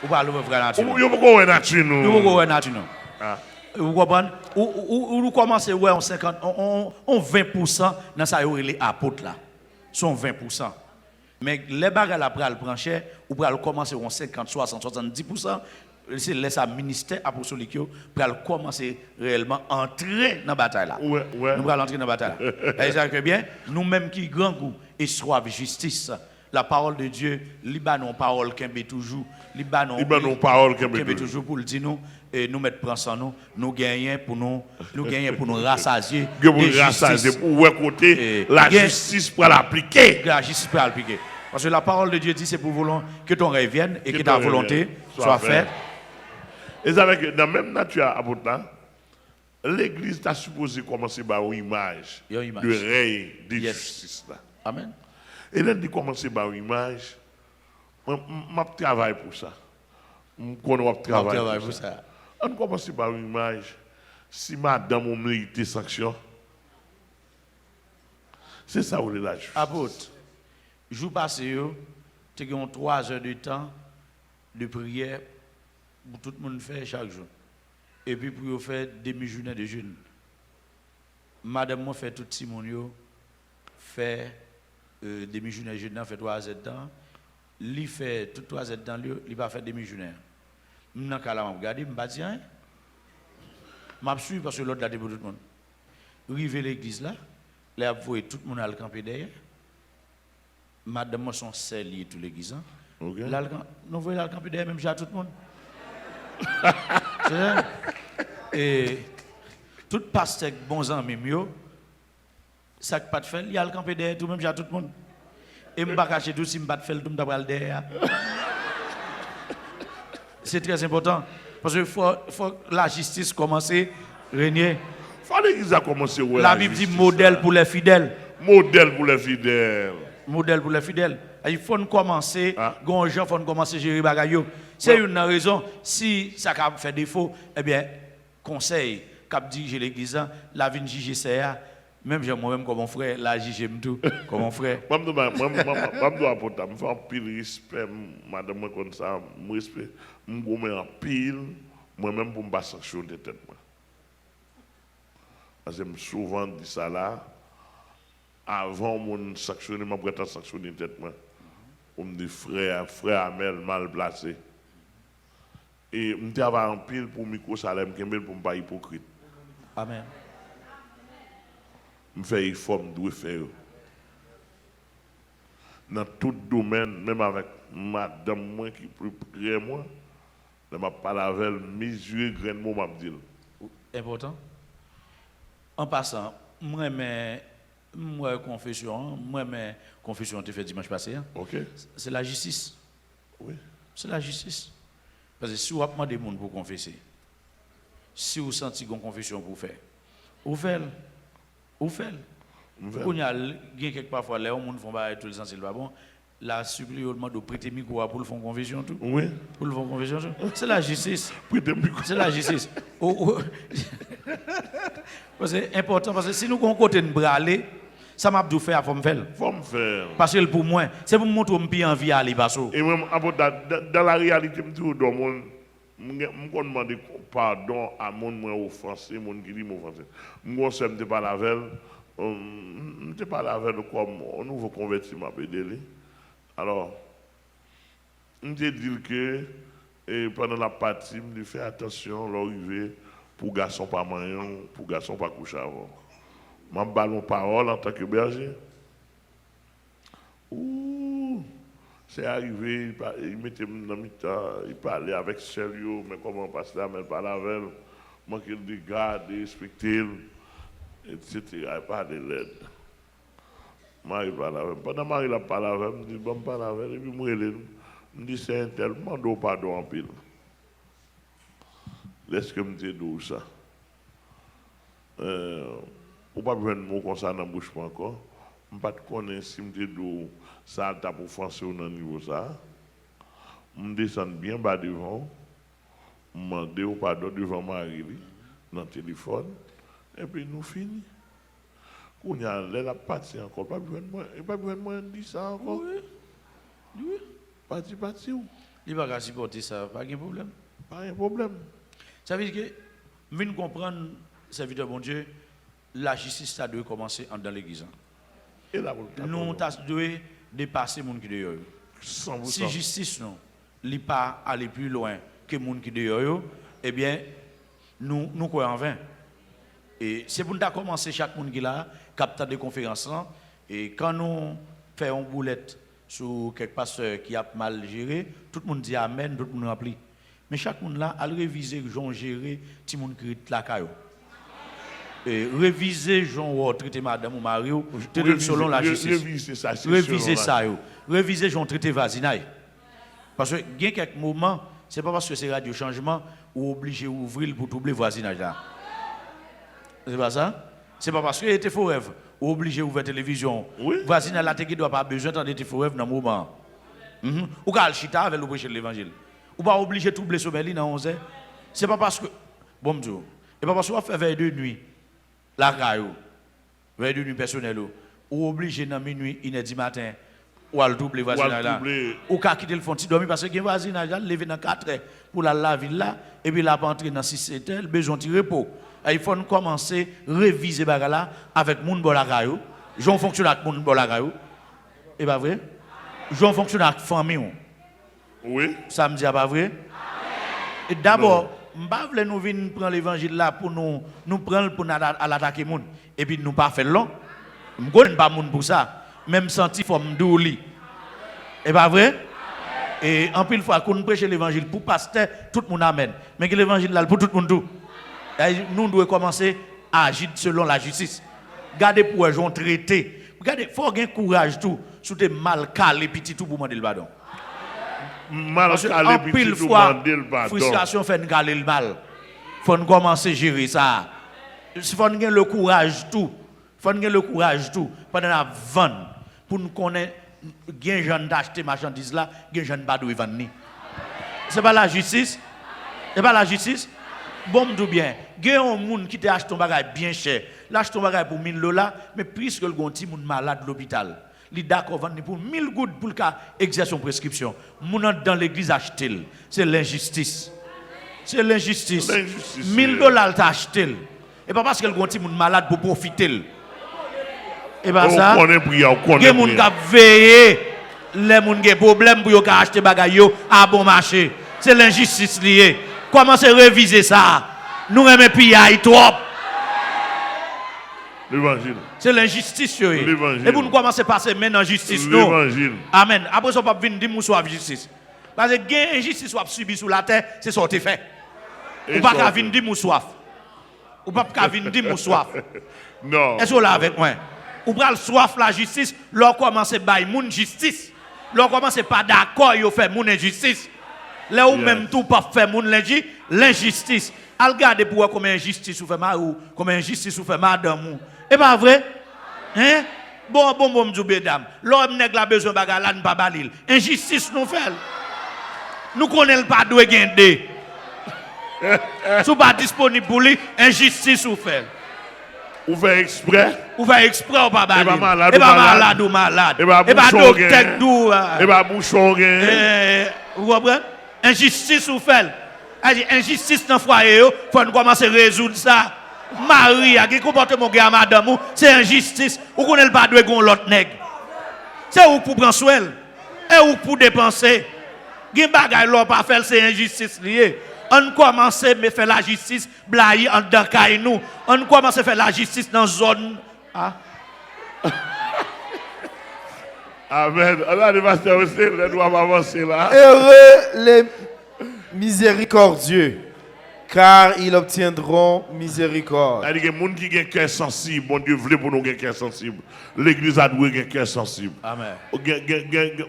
Ou va le vraie nature. Vous ne pouvez pas nature. Vous ne pouvez pas nature. Vous comprenez? Ou nous commençons ouais, en 50, on 20% dans ça les apôtres là. Sont 20%. Mais les bagages après le prendre cher, ou pour commencer en 50, 60, 70%, c'est laisser ministère apostolique pour commencer réellement à entrer dans la bataille là. Ouais. Nous allons entrer dans la bataille là. Et ça que bien, nous-mêmes qui grand goût et soif justice. La parole de Dieu, Libanon parole qui est toujours, Libanon parole qui est toujours pour le dire nous et nous mettre prendre sans nous gagnons pour nous rassasier pour côté la justice pour l'appliquer. La justice pour l'appliquer. Parce que la parole de Dieu dit c'est pour vouloir que ton rêve vienne et que ta volonté soit faite. Et ça veut dire que dans la même nature à Boutna, l'église a supposé commencer par une image de règne de justice là. Amen. Et là, de commencer par une image, je travaille pour ça. Je travaille pour ça. On commence par une image. Si madame a mérité sanction, c'est ça où est la justice. Apôtre, jour passé, tu as 3 heures de temps de prière pour tout le monde faire chaque jour. Et puis pour faire demi-journée de jeûne. Madame m'a fait tout Simon fait demi-journée de jeûne, fait 3 heures de temps. Lui fait tout 3 heures de temps, il va faire demi-journée. Je vais regarder, je vais dire, je vais suivre parce que l'autre là pour tout le monde. Arrivé à l'église là, là, vous voyez tout le monde à le camper derrière. Madame, sont scellés tout l'église. Okay. Là, nous voyons le camper derrière, même j'ai tout le monde. Et tout pasteur bon amis ça pas de faire, il y a le camper derrière tout même j'ai tout le monde. Et je ne vais pas cacher tout si je ne vais pas faire tout le monde derrière. C'est très important parce qu'il faut que la justice commence à régner. Il fallait qu'ils aient commencé à la Bible dit modèle pour les fidèles. Modèle pour les fidèles. Modèle pour les fidèles. Il faut commencer, il faut commencer à gérer les bagages. C'est une raison. Si ça fait défaut, eh bien, conseil, cap diriger l'église, la vie de JGCA, même moi-même comme mon frère, la j'aime tout, comme mon frère. Moi, je me fais un pile respect, madame, comme ça, je respect, je me mets en pile, moi-même pour me pas sanctionner tête. Parce que souvent dit ça là, avant mon sanctionner, je me sanctionner tête. On me dit frère Amel mal placé. Et je travaille en pile pour micro salaire, pour ne pas être hypocrite. Amen. Je fais une forme de faire. dans tout domaine, même avec madame moi qui plus près moi, je m'a parlé avec elle, mesurer grain mot m'a dit. Important. En passant, moi confession tu fait dimanche passé. OK. C'est la justice. Oui. C'est la justice. Parce que si vous demandez des gens pour confesser, si vous sentez une confession pour faire, vous faites. Vous faites. Quand il y a quelque parfois les gens font pas tout le sens c'est pas bon. La supplie au demande de prêter micro pour le faire confession tout. Oui. Pour le faire confession tout. C'est la justice. Prêter micro. C'est la justice. Parce que c'est important parce que si nous avons côté de braler, ça m'a dû faire faut me faire. Faut me faire. Parce que pour moi, c'est pour me montrer me envie à aller basso. Et même dans la réalité me tout dans mon me demander pardon à mon moi offensé, mon qui dit m'offensé. Moi ça me pas la veille. Je pas la veille comme un nouveau converti m'a pédé. Alors je dis que pendant la partie, je fais attention l'arrivée pour garçon pas maillon, pour garçon pas coucher avant. Je ballon parole en tant que berger. Ouh, c'est arrivé, il mettait dans le temps, il parlait avec sérieux, mais comment passer là, mais pas la veille. Moi qui le garde, respecter, etc. Il parlait de l'aide. Marie parle avec. Pendant Marie la parle avec, je dis, bon, parle avec, et puis moi, je dis, c'est un tel, je demande pardon en pile. Laisse que je me dise ça. Ou pas besoin de mots comme ça dans la bouche encore. Je ne sais pas si je me dis ça t'a pour français ou dans niveau ça. Je descends bien bas devant. Je demande pardon devant Marie dans le téléphone. Et puis nous finissons. Quand il y a la partie encore, pas besoin de moi dire ça encore. Oui. Parti. Il va pas supporter ça, pas de problème. Pas de problème. Ça veut dire que, je viens comprendre, serviteur bon Dieu, la justice ça doit commencer dans l'église. Et là, nous devons dépasser les gens qui dehors. 100%. Si justice non, n'est pas aller plus loin que les gens qui dehors, eh bien, nous croyons en vain. Et c'est pour nous commencer chaque monde qui est là, captant des conférences. Et quand nous faisons une boulette sur quelques pasteurs qui a mal géré, tout le monde dit Amen, tout le monde remplit. Mais chaque monde là, a réviser Jean géré, tout le monde qui est là. Et réviser Jean traiter madame ou mari, selon la justice. Réviser ça. Réviser Jean traiter voisinage. Parce que il y a quelques moments, c'est pas parce que c'est radio changement ou obligé d'ouvrir pour doubler voisinage là. C'est pas ça? C'est pas parce que était faux rêve ou obligé d'ouvrir la télévision. Oui. Voisinage là qui doit pas besoin d'entendre des faux rêve dans le moment. Ou quand chita avec le prêcher l'évangile. Ou pas obligé de doubler sur Berlin dans 11h. C'est pas parce que bon Dieu. Et pas parce qu'on fait veille de nuit. La caillou, veille de nuit personnelle, ou obligé dans minuit, 1h du matin, ou à le doubler voisinage là. Ou qu'à quitter le fond, tu dormir parce que le voisinage là, lever dans 4h pour la ville là, et puis là, pas entrer dans 6-7 heures, besoin de repos. Il faut commencer à réviser bagarre là avec moun bon la caillou. J'en fonctionne avec moun bon la caillou. Et pas vrai? J'en fonctionne avec famille. Oui. Ça me dit pas vrai? Et d'abord, m'pa vle nous venir prendre l'évangile là pour nous prendre pour l'attaquer moun et puis nous pas faire long. M'gonne pas moun pour ça. Même senti faut m'douli. Et pas vrai? Et en pile fois qu'on nous prêche l'évangile pour pasteur, tout le monde amène. Mais que l'évangile là pour tout le monde tout. Nous devons commencer à agir selon la justice. Gardez pour eux ont traité. Regardez, faut avoir courage tout, sous tes mal calé petit tout pour demander le pardon. Mal calé en pile fois, frustration fait nous caler le mal. Faut nous commencer à gérer ça. Il faut nous le courage tout. Faut nous le courage tout pendant la vente pour nous connaître gain gens d'acheter marchandises là, gain gens pas de vendre ni. C'est pas la justice. C'est pas la justice. Bon me dit bien, gain un monde qui t'a acheté un bagage bien cher. L'achète un bagage pour 1000 $, mais puisque le gonti moun malade l'hôpital. Li d'accord vendre pour 1000 gouttes pour le cas exercer une prescription. Moun dans l'église acheter. C'est l'injustice. C'est l'injustice. 1000 $ t'a acheté. Et pas parce que le gonti moun malade pour profiter. Et pas ça. On connaît moun qui veiller les moun qui problème pour yo acheter bagay yo à bon marché. C'est l'injustice liée. Commencez à réviser ça. Nous aimons piller trop. L'évangile. C'est l'injustice. L'évangile. Et pour nous commencer par passer maintenant justice. Non. L'évangile. Amen. Après ça, on va venir dire que nous justice. Parce que gain injustice soit subi sur la terre, c'est ce qui fait. Ou pas qu'à venir dire que soif. Ou pas qu'à venir dire que soif. Non. Est-ce que vous là avec moi? Ou pral soif la justice, l'on commence à bailler moun justice. L'on commence pas d'accord, yo fait moun injustice. Là où même tout pas faire moun l'injustice. Al regarder pour voir combien injustice ou fait marou, combien injustice ou fait madame. Et pas vrai? Hein? Bon, mesdames. L'homme nèg la besoin bagarre là, ne pas balil. Injustice nous fait. Nous connaissons pas doué gagner. Si pas disponible pour lui, injustice ou fait. Ou fait exprès. Ou fait exprès ou pas balil. Et pas malade. Et pas malade ou malade. Et pas bouchon tête dou. Et pas bouchon. Vous comprenez? Injustice ou fait. Injustice dans le foyer, il faut commencer à résoudre ça. Marie, qui comportement à madame, c'est injustice. Ou qu'on ne pas de l'autre nègre. C'est où pour prendre soin. Et où pour dépenser. Gen bagay l'on pas faire, c'est injustice liée. On commence à faire la justice, blaye en dakay nous. On commence à faire la justice dans la zone. Ah. Amen. Alors, les pasteurs aussi, les doigts avancer là. Heureux les miséricordieux, car ils obtiendront miséricorde. Il y a des gens qui ont un cœur sensible. Bon Dieu voulait pour nous un cœur sensible. L'église a doué un cœur sensible. Amen.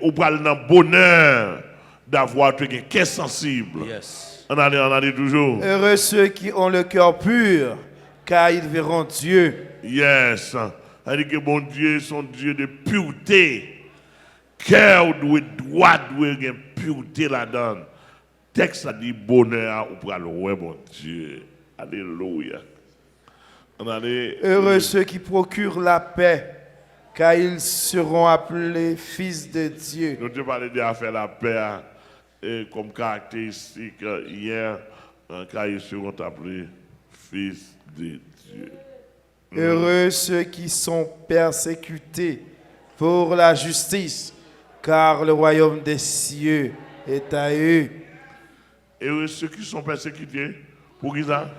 On parle dans le bonheur d'avoir un cœur sensible. Yes. On a dit toujours. Heureux ceux qui ont le cœur pur, car ils verront Dieu. Yes. Il dit que bon Dieu, son Dieu de pureté. Cœur doit droit, doit une pureté là-dedans. Texte a dit bonheur ou pour le bon Dieu. Alléluia. Heureux ceux qui procurent la paix, car ils seront appelés fils de Dieu. Nous te parlé de faire la paix comme caractéristique hier, car ils seront appelés fils de Dieu. Heureux ceux qui sont persécutés pour la justice, car le royaume des cieux est à eux. Heureux ceux qui sont persécutés, pour qui ça?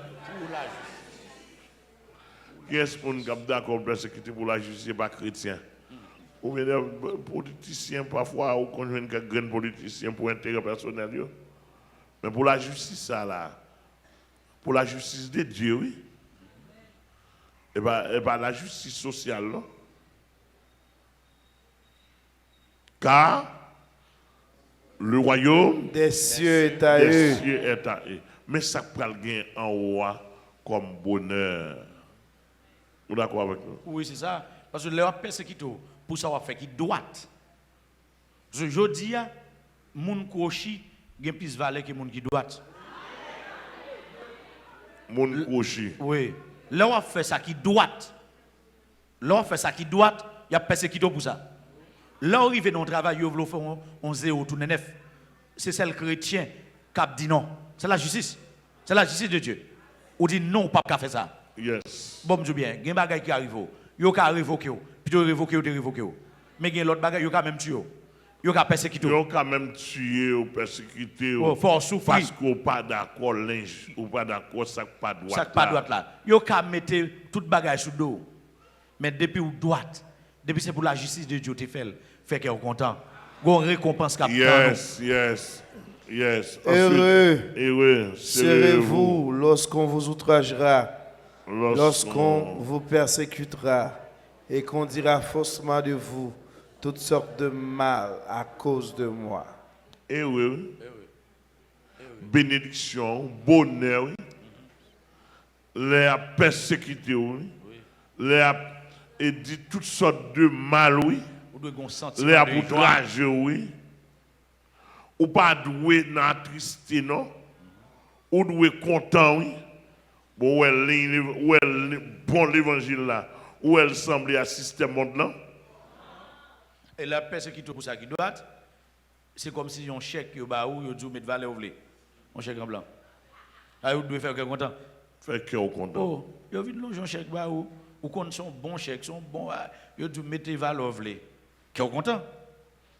Qui est-ce qu'on est d'accord persécuté pour la justice, pas chrétien? Ou bien des politiciens, parfois, ou qu'on joue quelques grands politiciens pour intérêt personnel. Mais pour la justice, ça là, pour la justice de Dieu, oui. Et bien la justice sociale, là. Car le royaume des cieux est à eux. Mais ça peut gagner en haut comme bonheur. Vous êtes d'accord avec nous? Oui, c'est ça. Parce que les persécutés, pour ça, on fait qui doit. Parce que je dis, moun kochi, gen plus valeur que moun qui doit. Moun kochi. Oui. Là, on fait ça qui doit. Là, on fait ça qui doit, il y a persécuté pour ça. Là, on arrive dans le travail, il veut faire un zéro, tout neuf. C'est celle chrétien qui dit non. C'est la justice. C'est la justice de Dieu. On dit non, pas qu'à faire ça. Yes. Bon, je dis bien, il y a des choses qui arrivent. Il y a des révoquer. Puis il révoquer, mais il y a l'autre bagage, il y a quand même tué. Il y a persécuté. Il y a quand même tué ou persécuté. Faut souffrir. Parce qu'on n'est pas d'accord, ou pas d'accord, ça pas droit. Ça pas droit là. Il y a quand même tout bagage sous dos. Mais depuis où droite, depuis c'est pour la justice de Dieu, tu fait qu'elle est content. Une récompense qui Yes. Heureux serez-vous lorsqu'on vous outragera, lorsqu'on vous persécutera et qu'on dira faussement de vous toutes sortes de mal à cause de moi. Heureux. Bénédiction, bonheur, les persécutés, les et dit toutes sortes de mal, oui. Les outrages, oui. Ou pas doué dans la tristesse, non. Ou doué content, oui. Bon, bon l'évangile là. Où elle semble assister au monde là. Et la persécution pour ça qui doit, c'est comme si un chèque qui ba ou yo dit mettre valeur ouvlé. Un chèque en blanc. Ah vous devez faire que content. Faire que content. Oh, yo vinn l'on chèque ba ou compte son bon chèque, son bon yo dit mettre valeur ouvlé. Qui content.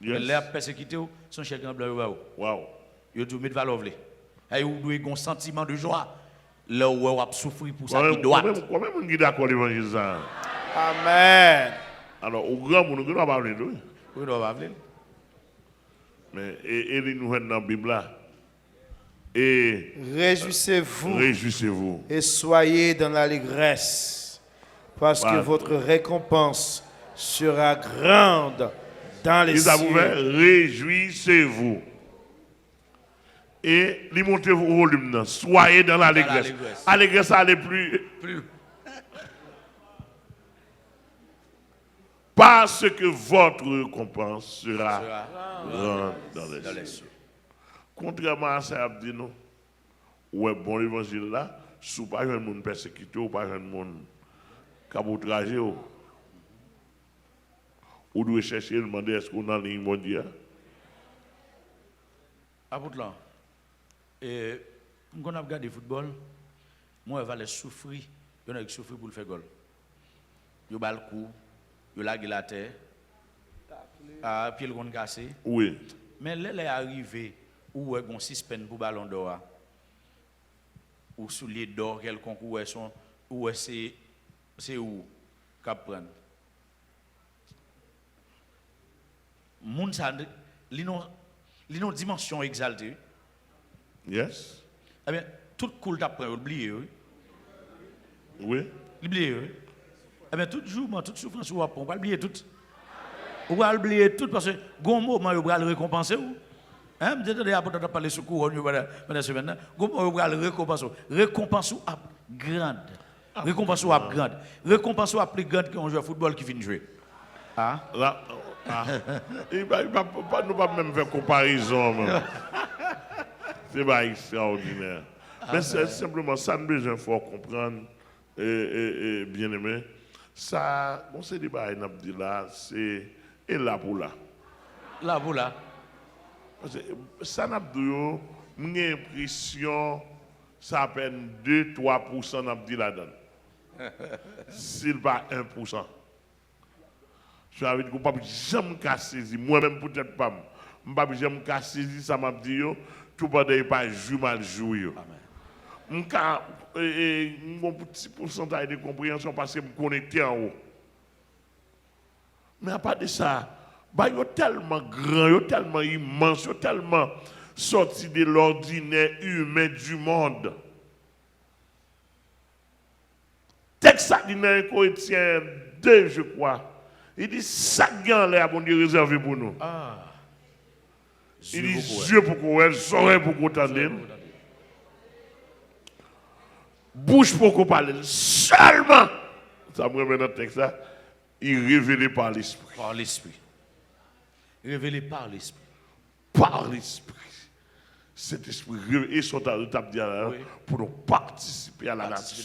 Yes. La persécution son chèque en blanc ba ou. Wow. Yo dit mettre valeur ouvlé. Et vous devez un sentiment de joie. Là où on a souffert pour ça qui doit. Quand même on est d'accord l'évangile ça. Amen. Alors, au grand monde, nous ne pas parler de lui. Oui, nous va venir. Mais, et nous dans la Bible là. Et Réjouissez-vous réjouissez-vous. et soyez dans l'allégresse, parce que Voilà. votre récompense sera grande dans les Il a ouvert, cieux. réjouissez-vous. Et lui montrez vos volumes. là. Soyez dans l'allégresse. l'allégresse. Allégresse, ça allait plus. Plus. Parce que votre récompense sera grande dans les Dans les cieux. cieux. Contrairement à ça, il dit non. Ouais, bon l'évangile là, si pas un monde persécuté ou pas un monde qui a outragé, ou doit chercher et demander est-ce qu'on a une ligne mondiale. Apôtre là, et quand on a regardé le football, moi, je vais souffrir. Je vais souffrir pour le faire goal. Je vais le coup, je vais la terre, à pied le monde cassé. Oui. Mais là, il est arrivé où il y a un suspense pour le ballon d'or, ou soulier d'or quelconque, où c'est où qu'on prend. Moun sa, li non dimension exaltée. Yes. Eh bien, tout cool t'apprend, oublié, oui. Oui. Oublié, oui. Eh bien, tout jour, toute souffrance, on va oublier tout. On va oublier tout parce que, gon moment, on va le récompenser. Hein, je te dis, après, tu as parlé de secours, on va pendant semaine. Gon moment, on va le récompenser. Récompense à grande. Récompense à grande. Récompense à plus grande qu'un joueur de football qui vient de jouer. Ah? Là, il va nous pas même faire comparaison. même. C'est pas extraordinaire. Mais c'est simplement ça, nous besoin fort comprendre, bien aimé. Ça, on s'est dit, là, c'est et là pour là. Là, vous là. Parce que ça n'a pas j'ai l'impression ça à peine 2-3% n'a dit là-dedans. S'il pas 1%. Je avais dit que je ne peux jamais saisir. Moi-même, peut-être pas. Je ne peux jamais saisir ça m'a dit tout le monde pas joué mal joué. Je un petit pourcentage de compréhension parce que je me connecte en haut. Mais à part de ça, ils sont tellement grands, ils sont tellement immenses, ils sont tellement sortis de l'ordinaire humain du monde. Texte ordinaire Corinthiens 2, je crois. Il dit, ça gagne là, bon Dieu réservé pour nous. Ah. Il dit, yeux pour qu'on voit, oreilles pour qu'on entende, bouche pour qu'on parle. Seulement, ça me remet dans le texte là, il est révélé par l'Esprit. Par l'Esprit. Révélé par l'Esprit. Par l'Esprit. Cet esprit et son tape pour nous participer à la nature.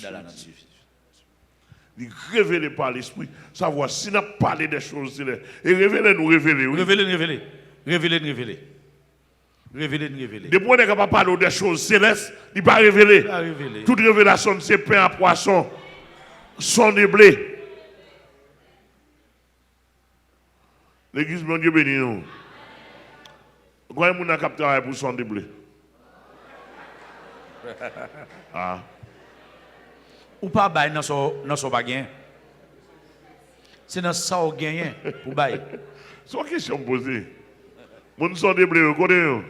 Il est révélé par l'Esprit. Savoir si nous parlé des choses, et révéler nous révéler. Oui. Révélé. Des points n'est pas parler des choses célestes, il n'est pas révélé. Pas révélé. Toute révélation, c'est pain à poisson, son de blé. L'église, mon Dieu béni nous. Combien de gens ont travaillé pour son de blé? Ah. Ou pas bail dans son bagage. C'est dans ça qu'on gagne pour bail. C'est une question posée. Mon son de blé, vous connaissez?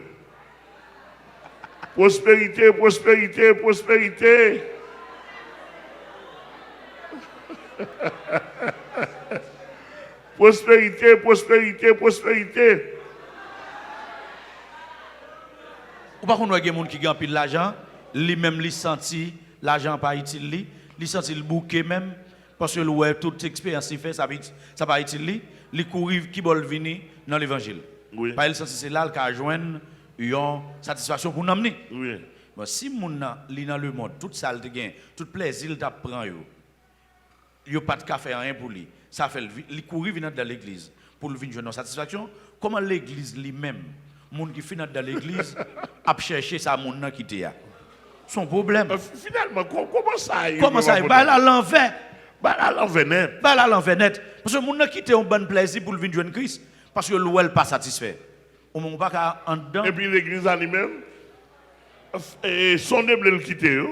Prospérité, prospérité, prospérité. Prospérité, prospérité, prospérité. Ou pas qu'on a des gens qui gagnent l'argent, lui-même lui senti l'argent pas utile, lui senti le bouquet même, parce que ouais, toute expérience qu'il fait, ça va utile, lui courir qui veut venir dans l'évangile. Oui. Parce que c'est là qu'il a joindre une satisfaction pour nous amener. Oui. Bon, si mon li dans le monde, tout ça le gain, tout plaisir il t'apprend yo pas de café rien pour lui. Ça fait il courir venir dans l'église pour le venir joindre satisfaction. Comment l'église lui-même, monde qui finit dans l'église a chercher ça monde nan qui a. Son problème. Finalement, comment ça? Comment ça? Bah à l'envers. Bah à l'envers net. Bah à l'envers net. Parce que monde qui un bon plaisir pour le venir joindre Christ parce que l'ouel pas satisfait. Au moment pas en dedans. Et puis l'église en lui-même, son déblé le quitter.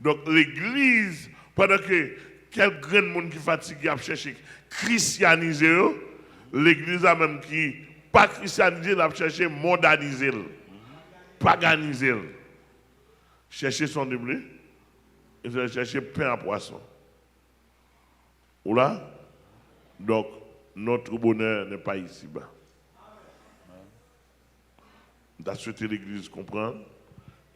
Donc l'église, pendant que quel grand monde qui fatigué à chercher christianiser, l'église a même qui pas christianiser, l'a cherché mondaniser, paganiser. Chercher son blé, et chercher pain à poisson. Ou là? Donc, notre bonheur n'est pas ici-bas. On a souhaité l'église comprendre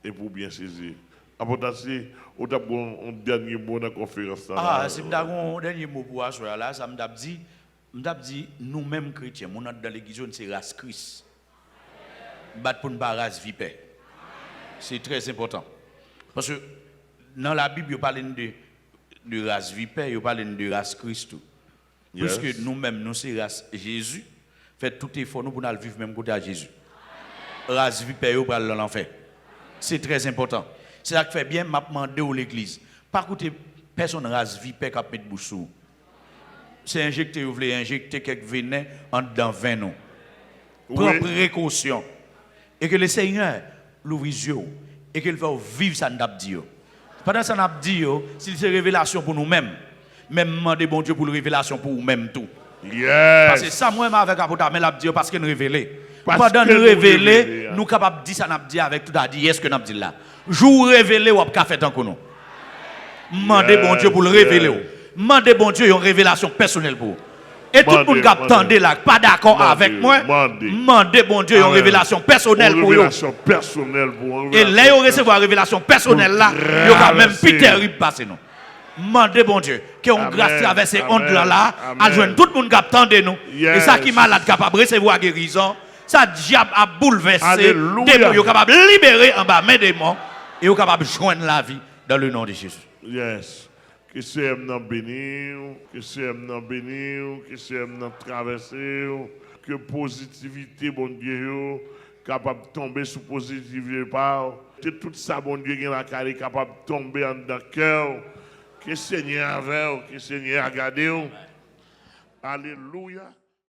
et pour bien saisir. Important, c'est un dernier mot dans la conférence. Ah, c'est un dernier mot pour assurer là, ça m'a dit, nous-mêmes chrétiens, nous dans l'église, c'est race Christ. Bat pour une race vipère. C'est très important. Parce que dans la Bible, il parle de race vipère, il parle de race Christ. Yes. Puisque nous-mêmes, nous sommes race Jésus, faites tout effort nous pour nous vivre même côté à Jésus. Race vipère, vous parlez dans l'enfer. C'est très important. C'est ça qui fait bien, m'a demandé à l'église. Pas écouter personne race vipère qui a mis bouche sous. C'est injecter, vous voulez injecter quelques venin en dedans vin non. Prends précaution. Et que le Seigneur l'ouvre les yeux et qu'il va vivre ça n'a dit. Pendant ça n'a dit, si c'est révélation pour nous-mêmes, même demander bon Dieu pour la révélation pour nous-mêmes tout. Yes. Parce que ça moi avec apôtre mais l'a dit parce qu'il nous révélé. Pendant nous révéler, nous capables de dire ça n'a dit avec tout à dire est-ce que n'a dit là. Jour révélé ou pas fait tant que nous. Demandez bon Dieu pour le révéler. Demandez bon Dieu une révélation personnelle pour. Et tout le monde qui attendait là, pas d'accord avec moi, demandez bon Dieu une révélation personnelle pour vous. Et là, vous recevez une révélation personnelle là, vous avez même plus terrible passé nous. Demandez bon Dieu, que on grâce traverser onde là, à joindre tout le monde qui attendait nous. Et ça qui est malade capable de recevoir guérison, ça diable a bouleversé, démon est capable de libérer en bas main démon et est capable de joindre la vie dans le nom de Jésus. Yes. Que c'est m'en bénir, que c'est m'en bénir, que c'est m'en traverser, que positivité, bon Dieu, capable de tomber sous positivité par, que tout ça, bon Dieu, qui est capable de tomber en dans le cœur, que Seigneur avec, que Seigneur a gardé. Alléluia.